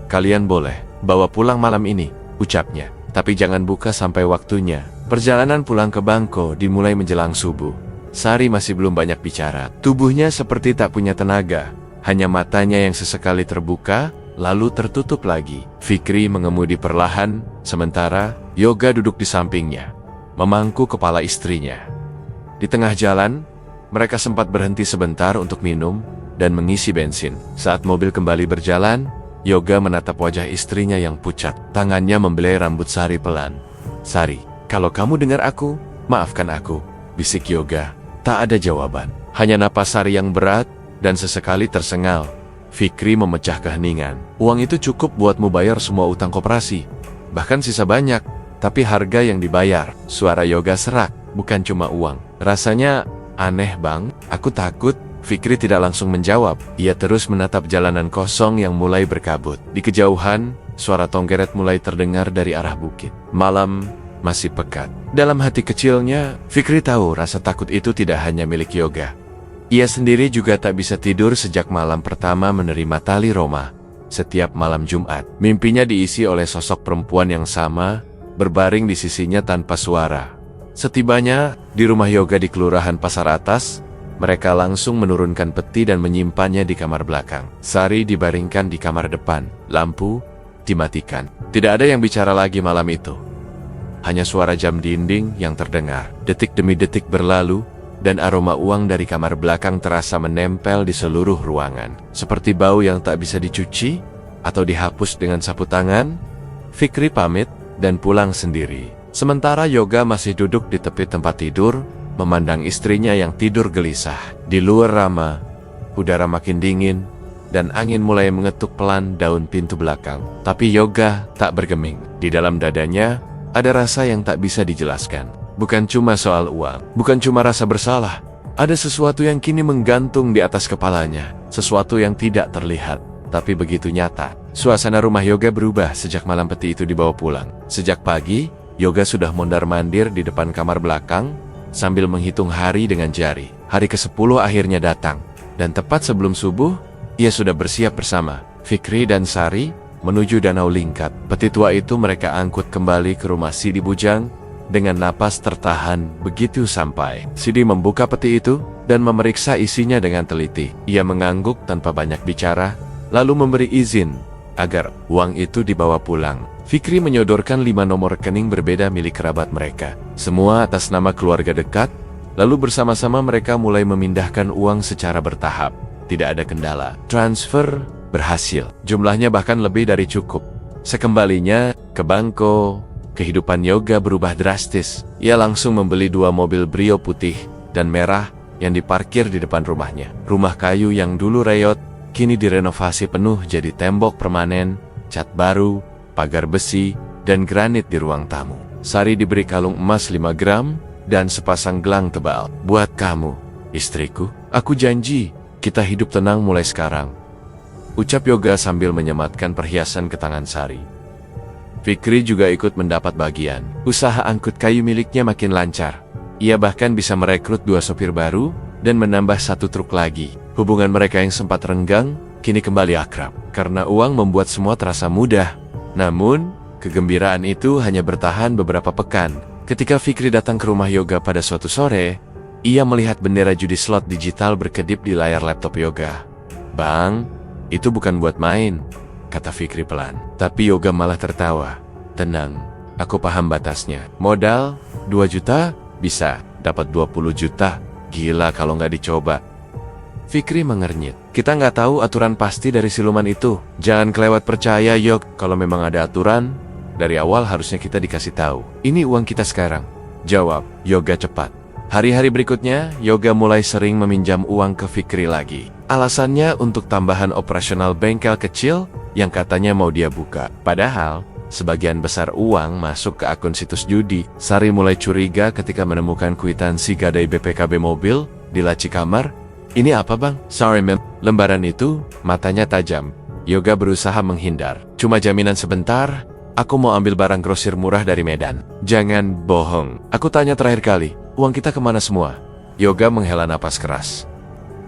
"Kalian boleh bawa pulang malam ini," ucapnya. "Tapi jangan buka sampai waktunya." Perjalanan pulang ke Bangko dimulai menjelang subuh. Sari masih belum banyak bicara. Tubuhnya seperti tak punya tenaga. Hanya matanya yang sesekali terbuka, lalu tertutup lagi. Fikri mengemudi perlahan, sementara Yoga duduk di sampingnya, memangku kepala istrinya. Di tengah jalan, mereka sempat berhenti sebentar untuk minum dan mengisi bensin. Saat mobil kembali berjalan, Yoga menatap wajah istrinya yang pucat. Tangannya membelai rambut Sari pelan. "Sari, kalau kamu dengar aku, maafkan aku," bisik Yoga. Tak ada jawaban, hanya napas Sari yang berat dan sesekali tersengal. Fikri memecah keheningan. "Uang itu cukup buatmu bayar semua utang koperasi. Bahkan sisa banyak, tapi harga yang dibayar." Suara Yoga serak, "Bukan cuma uang." "Rasanya aneh, Bang. Aku takut." Fikri tidak langsung menjawab. Ia terus menatap jalanan kosong yang mulai berkabut. Di kejauhan, suara tonggeret mulai terdengar dari arah bukit. Malam masih pekat. Dalam hati kecilnya, Fikri tahu rasa takut itu tidak hanya milik Yoga. Ia sendiri juga tak bisa tidur sejak malam pertama menerima tali Roma. Setiap malam Jumat, mimpinya diisi oleh sosok perempuan yang sama, berbaring di sisinya tanpa suara. Setibanya di rumah Yoga di Kelurahan Pasar Atas, mereka langsung menurunkan peti dan menyimpannya di kamar belakang. Sari dibaringkan di kamar depan. Lampu dimatikan. Tidak ada yang bicara lagi malam itu. Hanya suara jam dinding yang terdengar. Detik demi detik berlalu, dan aroma uang dari kamar belakang terasa menempel di seluruh ruangan. Seperti bau yang tak bisa dicuci atau dihapus dengan sapu tangan. Fikri pamit dan pulang sendiri. Sementara Yoga masih duduk di tepi tempat tidur, memandang istrinya yang tidur gelisah. Di luar Rama, udara makin dingin, dan angin mulai mengetuk pelan daun pintu belakang. Tapi Yoga tak bergeming. Di dalam dadanya, ada rasa yang tak bisa dijelaskan. Bukan cuma soal uang, bukan cuma rasa bersalah. Ada sesuatu yang kini menggantung di atas kepalanya. Sesuatu yang tidak terlihat, tapi begitu nyata. Suasana rumah Yoga berubah sejak malam peti itu dibawa pulang. Sejak pagi, Yoga sudah mondar-mandir di depan kamar belakang, sambil menghitung hari dengan jari. Hari ke-10 akhirnya datang, dan tepat sebelum subuh, ia sudah bersiap bersama Fikri dan Sari menuju Danau Lingkat. Peti tua itu mereka angkut kembali ke rumah Sidi Bujang dengan napas tertahan begitu sampai. Sidi membuka peti itu dan memeriksa isinya dengan teliti. Ia mengangguk tanpa banyak bicara, lalu memberi izin agar uang itu dibawa pulang. Fikri menyodorkan 5 nomor rekening berbeda milik kerabat mereka, semua atas nama keluarga dekat. Lalu bersama-sama mereka mulai memindahkan uang secara bertahap. Tidak ada kendala. Transfer berhasil. Jumlahnya bahkan lebih dari cukup. Sekembalinya ke Bangko, kehidupan Yoga berubah drastis. Ia langsung membeli 2 mobil Brio putih dan merah yang diparkir di depan rumahnya. Rumah kayu yang dulu reot, kini direnovasi penuh jadi tembok permanen, cat baru, pagar besi, dan granit di ruang tamu. Sari diberi kalung emas 5 gram, dan sepasang gelang tebal. Buat kamu, istriku. Aku janji, kita hidup tenang mulai sekarang, ucap Yoga sambil menyematkan perhiasan ke tangan Sari. Fikri juga ikut mendapat bagian. Usaha angkut kayu miliknya makin lancar. Ia bahkan bisa merekrut 2 sopir baru, dan menambah 1 truk lagi. Hubungan mereka yang sempat renggang, kini kembali akrab. Karena uang membuat semua terasa mudah. Namun, kegembiraan itu hanya bertahan beberapa pekan. Ketika Fikri datang ke rumah Yoga pada suatu sore, ia melihat bendera judi slot digital berkedip di layar laptop Yoga. "Bang, itu bukan buat main," kata Fikri pelan. Tapi Yoga malah tertawa. "Tenang, aku paham batasnya. Modal 2 juta, bisa dapat 20 juta. Gila kalau nggak dicoba." Fikri mengernyit. "Kita nggak tahu aturan pasti dari siluman itu. Jangan kelewat percaya, Yog. Kalau memang ada aturan, dari awal harusnya kita dikasih tahu. Ini uang kita sekarang," jawab Yoga cepat. Hari-hari berikutnya, Yoga mulai sering meminjam uang ke Fikri lagi. Alasannya untuk tambahan operasional bengkel kecil yang katanya mau dia buka. Padahal, sebagian besar uang masuk ke akun situs judi. Sari mulai curiga ketika menemukan kwitansi gadai BPKB mobil di laci kamar. "Ini apa, Bang?" "Sorry, ma'am." Lembaran itu, matanya tajam. Yoga berusaha menghindar. "Cuma jaminan sebentar. Aku mau ambil barang grosir murah dari Medan." "Jangan bohong. Aku tanya terakhir kali, uang kita kemana semua?" Yoga menghela napas keras.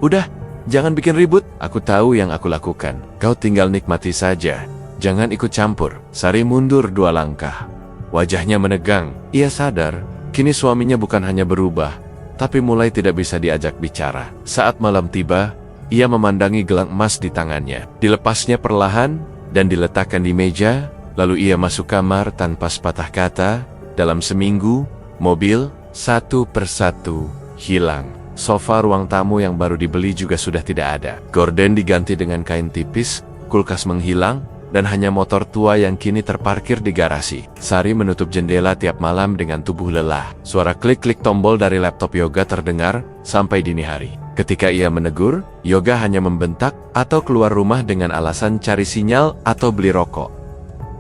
"Udah, jangan bikin ribut. Aku tahu yang aku lakukan. Kau tinggal nikmati saja. Jangan ikut campur." Sari mundur 2 langkah. Wajahnya menegang. Ia sadar, kini suaminya bukan hanya berubah, tapi mulai tidak bisa diajak bicara. Saat malam tiba, ia memandangi gelang emas di tangannya. Dilepasnya perlahan dan diletakkan di meja. Lalu ia masuk kamar tanpa sepatah kata. Dalam seminggu, mobil satu persatu hilang. Sofa ruang tamu yang baru dibeli juga sudah tidak ada. Gorden diganti dengan kain tipis, kulkas menghilang, dan hanya motor tua yang kini terparkir di garasi. Sari menutup jendela tiap malam dengan tubuh lelah. Suara klik-klik tombol dari laptop Yoga terdengar sampai dini hari. Ketika ia menegur, Yoga hanya membentak atau keluar rumah dengan alasan cari sinyal atau beli rokok.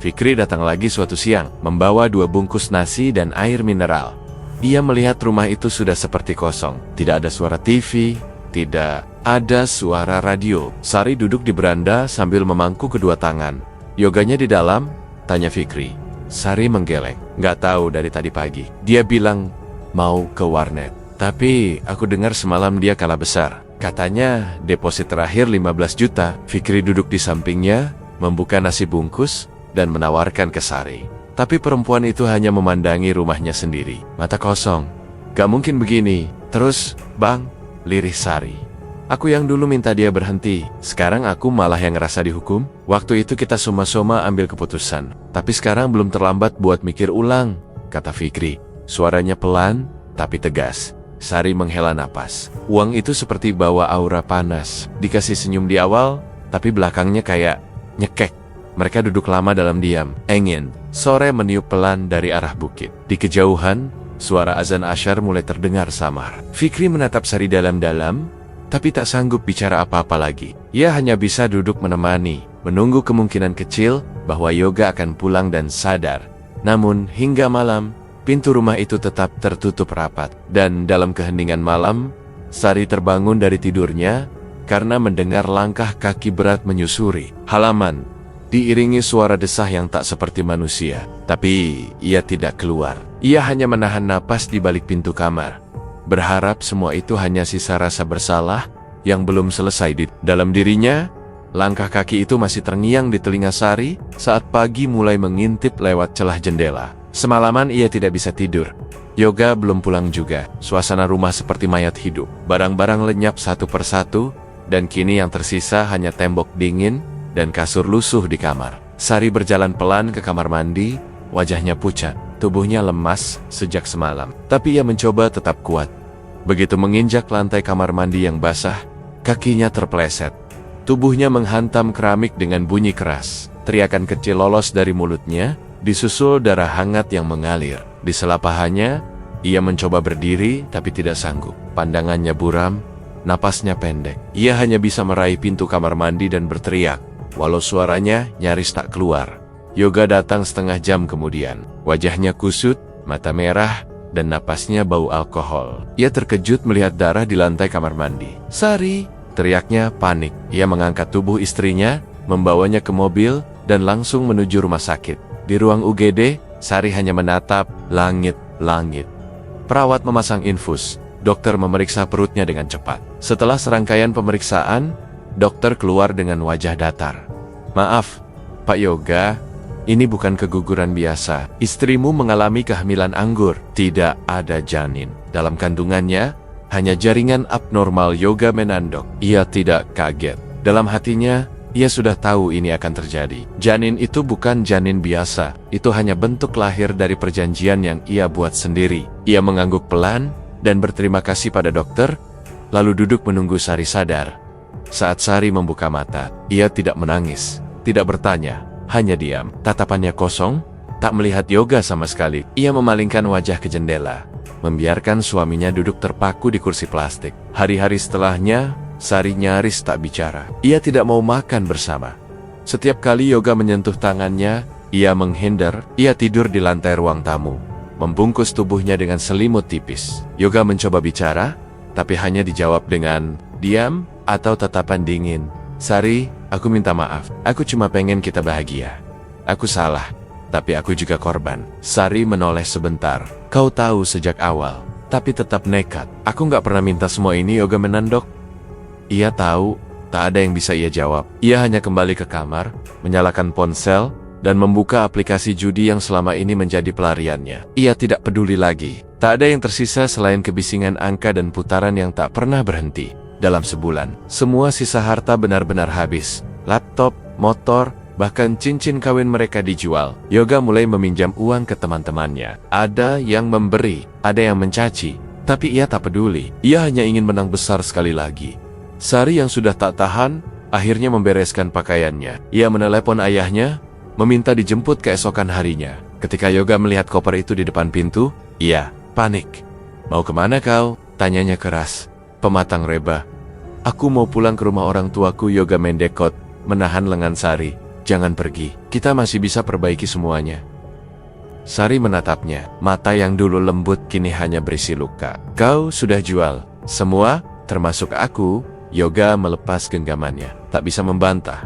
Fikri datang lagi suatu siang, membawa 2 bungkus nasi dan air mineral. Ia melihat rumah itu sudah seperti kosong. Tidak ada suara TV, tidak ada suara radio. Sari duduk di beranda sambil memangku kedua tangan. "Yoganya di dalam?" tanya Fikri. Sari menggeleng. "Nggak tahu dari tadi pagi. Dia bilang mau ke warnet. Tapi aku dengar semalam dia kalah besar. Katanya deposit terakhir 15 juta. Fikri duduk di sampingnya, membuka nasi bungkus, dan menawarkan ke Sari. Tapi perempuan itu hanya memandangi rumahnya sendiri. Mata kosong. "Gak mungkin begini. Terus, Bang," lirih Sari. "Aku yang dulu minta dia berhenti. Sekarang aku malah yang ngerasa dihukum. Waktu itu kita soma-soma ambil keputusan. Tapi sekarang belum terlambat buat mikir ulang," kata Fikri. Suaranya pelan, tapi tegas. Sari menghela napas. Uang itu seperti bawa aura panas. Dikasih senyum di awal, tapi belakangnya kayak nyekek. Mereka duduk lama dalam diam. Engin, sore meniup pelan dari arah bukit. Di kejauhan, suara azan asyar mulai terdengar samar. Fikri menatap Sari dalam-dalam, tapi tak sanggup bicara apa-apa lagi. Ia hanya bisa duduk menemani, menunggu kemungkinan kecil bahwa Yoga akan pulang dan sadar. Namun, hingga malam, pintu rumah itu tetap tertutup rapat. Dan dalam keheningan malam, Sari terbangun dari tidurnya karena mendengar langkah kaki berat menyusuri halaman. Diiringi suara desah yang tak seperti manusia. Tapi ia tidak keluar. Ia hanya menahan napas di balik pintu kamar, berharap semua itu hanya sisa rasa bersalah yang belum selesai di dalam dirinya. Langkah kaki itu masih terngiang di telinga Sari saat pagi mulai mengintip lewat celah jendela. Semalaman ia tidak bisa tidur. Yoga belum pulang juga. Suasana rumah seperti mayat hidup. Barang-barang lenyap satu persatu, dan kini yang tersisa hanya tembok dingin dan kasur lusuh di kamar. Sari berjalan pelan ke kamar mandi, wajahnya pucat, tubuhnya lemas sejak semalam. Tapi ia mencoba tetap kuat. Begitu menginjak lantai kamar mandi yang basah, kakinya terpeleset. Tubuhnya menghantam keramik dengan bunyi keras. Teriakan kecil lolos dari mulutnya, disusul darah hangat yang mengalir. Di sela pahanya, ia mencoba berdiri tapi tidak sanggup. Pandangannya buram, napasnya pendek. Ia hanya bisa meraih pintu kamar mandi dan berteriak, walau suaranya nyaris tak keluar. Yoga datang setengah jam kemudian. Wajahnya kusut, mata merah, dan napasnya bau alkohol. Ia terkejut melihat darah di lantai kamar mandi. "Sari!" teriaknya panik. Ia mengangkat tubuh istrinya, membawanya ke mobil, dan langsung menuju rumah sakit. Di ruang UGD, Sari hanya menatap langit. Perawat memasang infus. Dokter memeriksa perutnya dengan cepat. Setelah serangkaian pemeriksaan, dokter keluar dengan wajah datar. "Maaf, Pak Yoga, ini bukan keguguran biasa. Istrimu mengalami kehamilan anggur. Tidak ada janin dalam kandungannya, hanya jaringan abnormal." Yoga menandok. Ia tidak kaget. Dalam hatinya, ia sudah tahu ini akan terjadi. Janin itu bukan janin biasa. Itu hanya bentuk lahir dari perjanjian yang ia buat sendiri. Ia mengangguk pelan dan berterima kasih pada dokter, lalu duduk menunggu Sari sadar. Saat Sari membuka mata, ia tidak menangis, tidak bertanya, hanya diam. Tatapannya kosong, tak melihat Yoga sama sekali. Ia memalingkan wajah ke jendela, membiarkan suaminya duduk terpaku di kursi plastik. Hari-hari setelahnya, Sari nyaris tak bicara. Ia tidak mau makan bersama. Setiap kali Yoga menyentuh tangannya, ia menghindar. Ia tidur di lantai ruang tamu, membungkus tubuhnya dengan selimut tipis. Yoga mencoba bicara, tapi hanya dijawab dengan diam atau tatapan dingin. "Sari, aku minta maaf. Aku cuma pengen kita bahagia. Aku salah, tapi aku juga korban." Sari menoleh sebentar. "Kau tahu sejak awal, tapi tetap nekat." "Aku nggak pernah minta semua ini." Yoga menandok. Ia tahu, tak ada yang bisa ia jawab. Ia hanya kembali ke kamar, menyalakan ponsel, dan membuka aplikasi judi yang selama ini menjadi pelariannya. Ia tidak peduli lagi. Tak ada yang tersisa selain kebisingan angka dan putaran yang tak pernah berhenti. Dalam sebulan, semua sisa harta benar-benar habis. Laptop, motor, bahkan cincin kawin mereka dijual. Yoga mulai meminjam uang ke teman-temannya. Ada yang memberi, ada yang mencaci, tapi ia tak peduli. Ia hanya ingin menang besar sekali lagi. Sari yang sudah tak tahan, akhirnya membereskan pakaiannya. Ia menelepon ayahnya, meminta dijemput keesokan harinya. Ketika Yoga melihat koper itu di depan pintu, ia panik. "Mau kemana kau?" tanyanya keras, pematang reba. "Aku mau pulang ke rumah orang tuaku." Yoga mendekot, menahan lengan Sari. "Jangan pergi, kita masih bisa perbaiki semuanya." Sari menatapnya, mata yang dulu lembut kini hanya berisi luka. "Kau sudah jual semua, termasuk aku." Yoga melepas genggamannya, tak bisa membantah.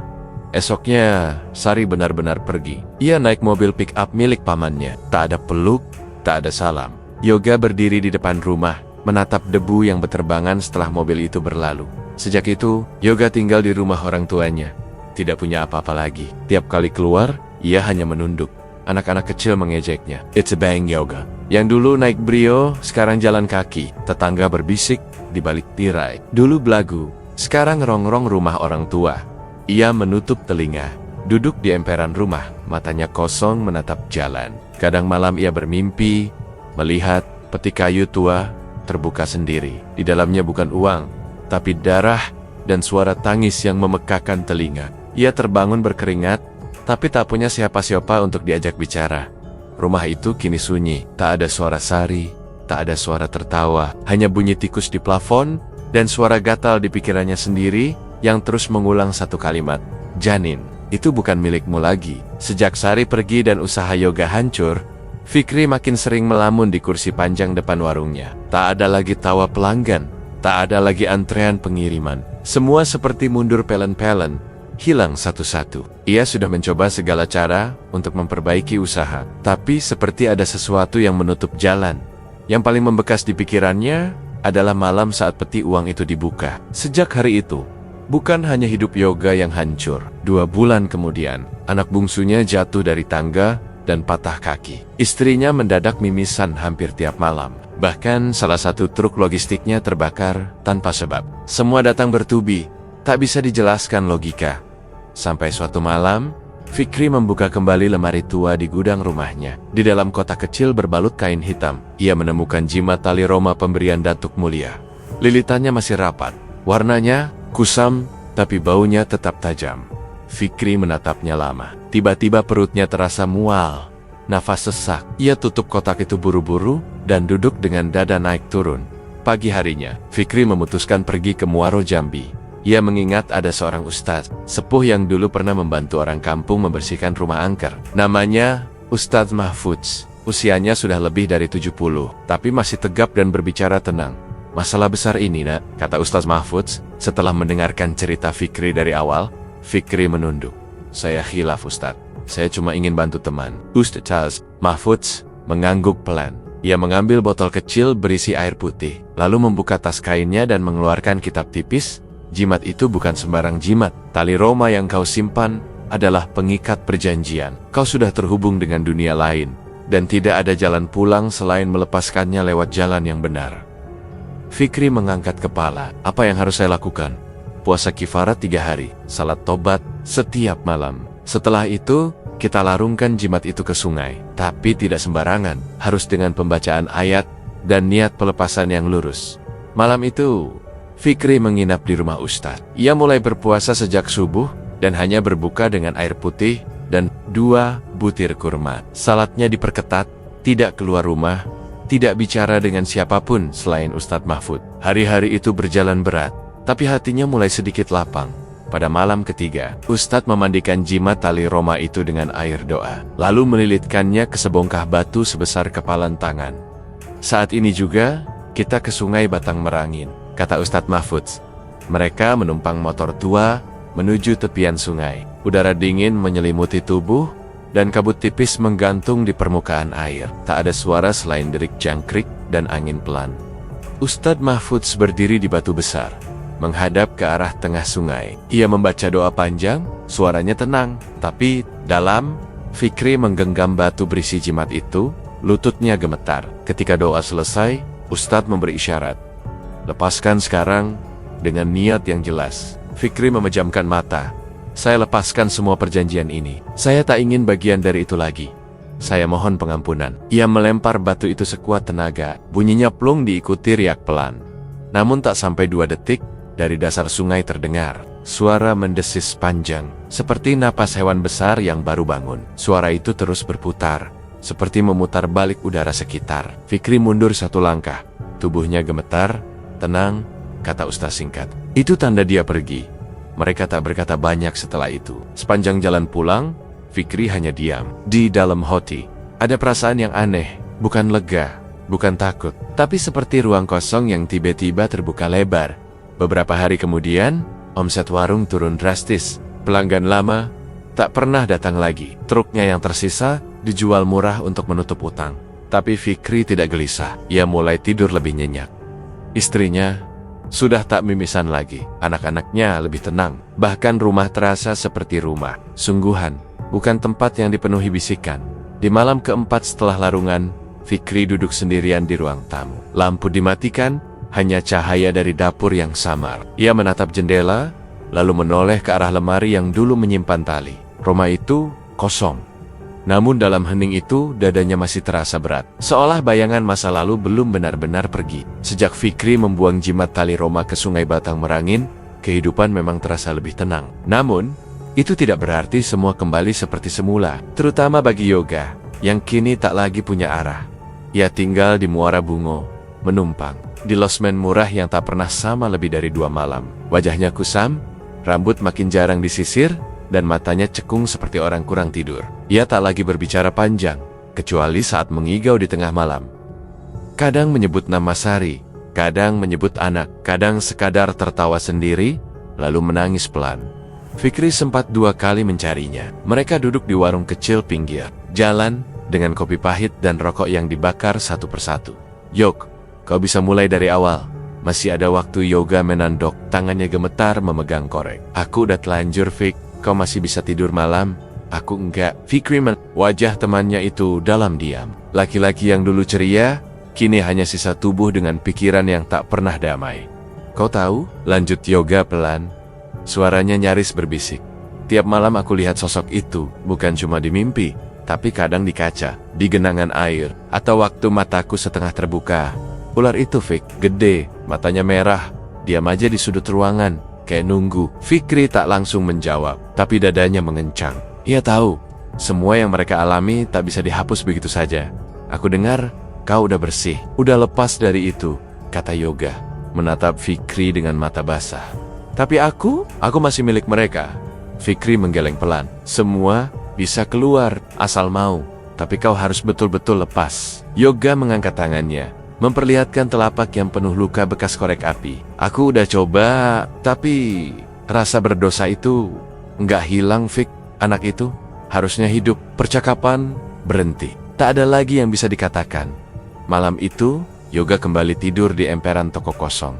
Esoknya, Sari benar-benar pergi. Ia naik mobil pick-up milik pamannya. Tak ada peluk, tak ada salam. Yoga berdiri di depan rumah, menatap debu yang berterbangan setelah mobil itu berlalu. Sejak itu, Yoga tinggal di rumah orang tuanya. Tidak punya apa-apa lagi. Tiap kali keluar, ia hanya menunduk. Anak-anak kecil mengejeknya. "It's a bang Yoga." Yang dulu naik Brio, sekarang jalan kaki. Tetangga berbisik di balik tirai. Dulu belagu, sekarang rongrong rumah orang tua. Ia menutup telinga, duduk di emperan rumah, matanya kosong menatap jalan. Kadang malam ia bermimpi, melihat peti kayu tua terbuka sendiri. Di dalamnya bukan uang, tapi darah dan suara tangis yang memekakan telinga. Ia terbangun berkeringat, tapi tak punya siapa-siapa untuk diajak bicara. Rumah itu kini sunyi, tak ada suara Sari, tak ada suara tertawa, hanya bunyi tikus di plafon, dan suara gatal di pikirannya sendiri, yang terus mengulang satu kalimat, "Janin, itu bukan milikmu lagi." Sejak Sari pergi dan usaha Yoga hancur, Fikri makin sering melamun di kursi panjang depan warungnya. Tak ada lagi tawa pelanggan, tak ada lagi antrean pengiriman. Semua seperti mundur pelen-pelen, hilang satu-satu. Ia sudah mencoba segala cara untuk memperbaiki usaha, tapi seperti ada sesuatu yang menutup jalan. Yang paling membekas di pikirannya adalah malam saat peti uang itu dibuka. Sejak hari itu, Bukan hanya hidup Yoga yang hancur. 2 bulan kemudian, anak bungsunya jatuh dari tangga dan patah kaki. Istrinya mendadak mimisan hampir tiap malam. Bahkan salah satu truk logistiknya terbakar tanpa sebab. Semua datang bertubi, tak bisa dijelaskan logika. Sampai suatu malam, Fikri membuka kembali lemari tua di gudang rumahnya. Di dalam kotak kecil berbalut kain hitam, ia menemukan jimat tali Roma pemberian Datuk Mulia. Lilitannya masih rapat, warnanya kusam, tapi baunya tetap tajam. Fikri menatapnya lama. Tiba-tiba perutnya terasa mual, nafas sesak. Ia tutup kotak itu buru-buru dan duduk dengan dada naik turun. Pagi harinya, Fikri memutuskan pergi ke Muaro Jambi. Ia mengingat ada seorang ustadz sepuh yang dulu pernah membantu orang kampung membersihkan rumah angker. Namanya Ustadz Mahfudz. Usianya sudah lebih dari 70, tapi masih tegap dan berbicara tenang. Masalah besar ini, nak, kata Ustadz Mahfudz. Setelah mendengarkan cerita Fikri dari awal, Fikri menunduk. Saya khilaf, Ustadz. Saya cuma ingin bantu teman. Ustadz Mahfudz mengangguk pelan. Ia mengambil botol kecil berisi air putih, lalu membuka tas kainnya dan mengeluarkan kitab tipis. Jimat itu bukan sembarang jimat. Tali Roma yang kau simpan adalah pengikat perjanjian. Kau sudah terhubung dengan dunia lain, dan tidak ada jalan pulang selain melepaskannya lewat jalan yang benar. Fikri mengangkat kepala. Apa yang harus saya lakukan? Puasa kifarat 3 hari, salat tobat setiap malam. Setelah itu, kita larungkan jimat itu ke sungai. Tapi tidak sembarangan, harus dengan pembacaan ayat dan niat pelepasan yang lurus. Malam itu, Fikri menginap di rumah Ustadz. Ia mulai berpuasa sejak subuh dan hanya berbuka dengan air putih dan 2 butir kurma. Salatnya diperketat, tidak keluar rumah, tidak bicara dengan siapapun selain Ustadz Mahfud. Hari-hari itu berjalan berat, tapi hatinya mulai sedikit lapang. Pada malam ketiga, Ustadz memandikan jimat tali Roma itu dengan air doa, lalu melilitkannya ke sebongkah batu sebesar kepalan tangan. Saat ini juga, kita ke sungai Batang Merangin, kata Ustadz Mahfudz. Mereka menumpang motor tua menuju tepian sungai. Udara dingin menyelimuti tubuh dan kabut tipis menggantung di permukaan air. Tak ada suara selain derik jangkrik dan angin pelan. Ustadz Mahfudz berdiri di batu besar, menghadap ke arah tengah sungai. Ia membaca doa panjang, suaranya tenang, tapi dalam. Fikri menggenggam batu berisi jimat itu, lututnya gemetar. Ketika doa selesai, Ustadz memberi isyarat. Lepaskan sekarang dengan niat yang jelas. Fikri memejamkan mata. Saya lepaskan semua perjanjian ini. Saya tak ingin bagian dari itu lagi. Saya mohon pengampunan. Ia melempar batu itu sekuat tenaga. Bunyinya plung diikuti riak pelan. Namun tak sampai 2 detik, dari dasar sungai terdengar suara mendesis panjang, seperti napas hewan besar yang baru bangun. Suara itu terus berputar, seperti memutar balik udara sekitar. Fikri mundur 1 langkah. Tubuhnya gemetar. Tenang, kata Ustaz singkat. Itu tanda dia pergi. Mereka tak berkata banyak setelah itu. Sepanjang jalan pulang, Fikri hanya diam. Di dalam hati, ada perasaan yang aneh. Bukan lega, bukan takut, tapi seperti ruang kosong yang tiba-tiba terbuka lebar. Beberapa hari kemudian, omset warung turun drastis. Pelanggan lama tak pernah datang lagi. Truknya yang tersisa dijual murah untuk menutup utang. Tapi Fikri tidak gelisah. Ia mulai tidur lebih nyenyak. Istrinya sudah tak mimisan lagi. Anak-anaknya lebih tenang. Bahkan rumah terasa seperti rumah sungguhan, bukan tempat yang dipenuhi bisikan. Di malam keempat setelah larungan, Fikri duduk sendirian di ruang tamu. Lampu dimatikan, hanya cahaya dari dapur yang samar. Ia menatap jendela, lalu menoleh ke arah lemari yang dulu menyimpan tali. Rumah itu kosong. Namun dalam hening itu, dadanya masih terasa berat. Seolah bayangan masa lalu belum benar-benar pergi. Sejak Fikri membuang jimat tali Roma ke sungai Batang Merangin, kehidupan memang terasa lebih tenang. Namun, itu tidak berarti semua kembali seperti semula. Terutama bagi Yoga, yang kini tak lagi punya arah. Ia tinggal di Muara Bungo, menumpang di losmen murah yang tak pernah sama lebih dari 2 malam. Wajahnya kusam, rambut makin jarang disisir, dan matanya cekung seperti orang kurang tidur. Ia tak lagi berbicara panjang, kecuali saat mengigau di tengah malam. Kadang menyebut nama Sari, kadang menyebut anak, kadang sekadar tertawa sendiri, lalu menangis pelan. Fikri sempat 2 kali mencarinya. Mereka duduk di warung kecil pinggir jalan, dengan kopi pahit dan rokok yang dibakar satu persatu. Yok, kau bisa mulai dari awal, Masih ada waktu. Yoga menandok, tangannya gemetar memegang korek. Aku udah telanjur, Fik. Kau masih bisa tidur malam? Aku enggak. Fikri wajah temannya itu dalam diam. Laki-laki yang dulu ceria, kini hanya sisa tubuh dengan pikiran yang tak pernah damai. Kau tahu? Lanjut Yoga pelan. Suaranya nyaris berbisik. Tiap malam aku lihat sosok itu, bukan cuma di mimpi, tapi kadang di kaca, di genangan air, atau waktu mataku setengah terbuka. Ular itu, Fik, gede, matanya merah, diam aja di sudut ruangan, kayak nunggu. Fikri tak langsung menjawab, tapi dadanya mengencang. Ia tahu, semua yang mereka alami tak bisa dihapus begitu saja. Aku dengar, kau udah bersih, udah lepas dari itu, kata Yoga, menatap Fikri dengan mata basah. Tapi aku masih milik mereka. Fikri menggeleng pelan. Semua bisa keluar, asal mau, tapi kau harus betul-betul lepas. Yoga mengangkat tangannya, memperlihatkan telapak yang penuh luka bekas korek api. Aku udah coba, tapi rasa berdosa itu nggak hilang, Fik. Anak itu harusnya hidup. Percakapan berhenti. Tak ada lagi yang bisa dikatakan. Malam itu, Yoga kembali tidur di emperan toko kosong.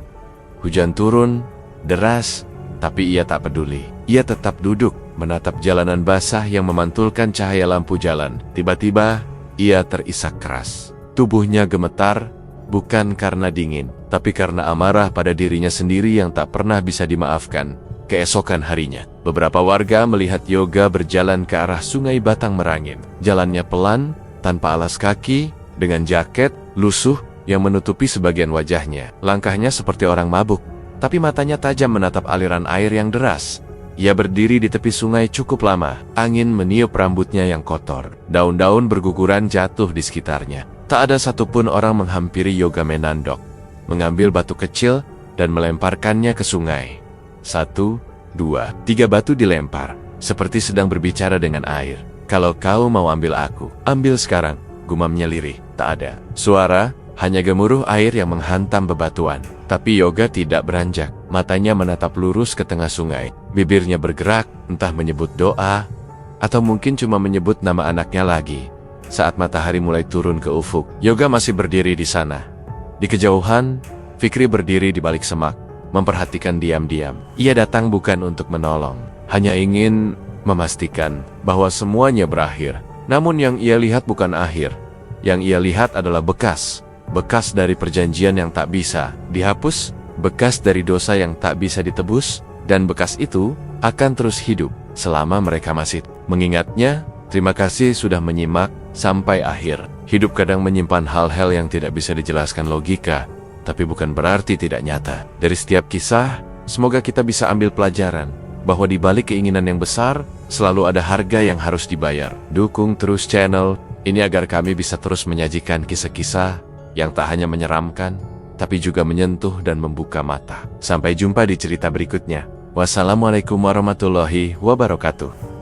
Hujan turun, deras, tapi ia tak peduli. Ia tetap duduk, menatap jalanan basah yang memantulkan cahaya lampu jalan. Tiba-tiba, ia terisak keras. Tubuhnya gemetar, bukan karena dingin, tapi karena amarah pada dirinya sendiri yang tak pernah bisa dimaafkan. Keesokan harinya, beberapa warga melihat Yoga berjalan ke arah Sungai Batang Merangin. Jalannya pelan, tanpa alas kaki, dengan jaket lusuh yang menutupi sebagian wajahnya. Langkahnya seperti orang mabuk, tapi matanya tajam menatap aliran air yang deras. Ia berdiri di tepi sungai cukup lama. Angin meniup rambutnya yang kotor. Daun-daun berguguran jatuh di sekitarnya. Tak ada satupun orang menghampiri Yoga menandok, mengambil batu kecil dan melemparkannya ke sungai. 1, 2, 3 batu dilempar, seperti sedang berbicara dengan air. Kalau kau mau ambil aku, ambil sekarang, gumamnya lirih. Tak ada suara, hanya gemuruh air yang menghantam bebatuan. Tapi Yoga tidak beranjak. Matanya menatap lurus ke tengah sungai. Bibirnya bergerak, entah menyebut doa, atau mungkin cuma menyebut nama anaknya lagi. Saat matahari mulai turun ke ufuk, Yoga masih berdiri di sana. Di kejauhan, Fikri berdiri di balik semak, memperhatikan diam-diam. Ia datang bukan untuk menolong, hanya ingin memastikan bahwa semuanya berakhir. Namun yang ia lihat bukan akhir. Yang ia lihat adalah bekas dari perjanjian yang tak bisa dihapus, bekas dari dosa yang tak bisa ditebus, dan bekas itu akan terus hidup selama mereka masih mengingatnya. Terima kasih sudah menyimak sampai akhir. Hidup kadang menyimpan hal-hal yang tidak bisa dijelaskan logika, tapi bukan berarti tidak nyata. Dari setiap kisah, semoga kita bisa ambil pelajaran bahwa di balik keinginan yang besar, selalu ada harga yang harus dibayar. Dukung terus channel ini agar kami bisa terus menyajikan kisah-kisah yang tak hanya menyeramkan, tapi juga menyentuh dan membuka mata. Sampai jumpa di cerita berikutnya. Wassalamualaikum warahmatullahi wabarakatuh.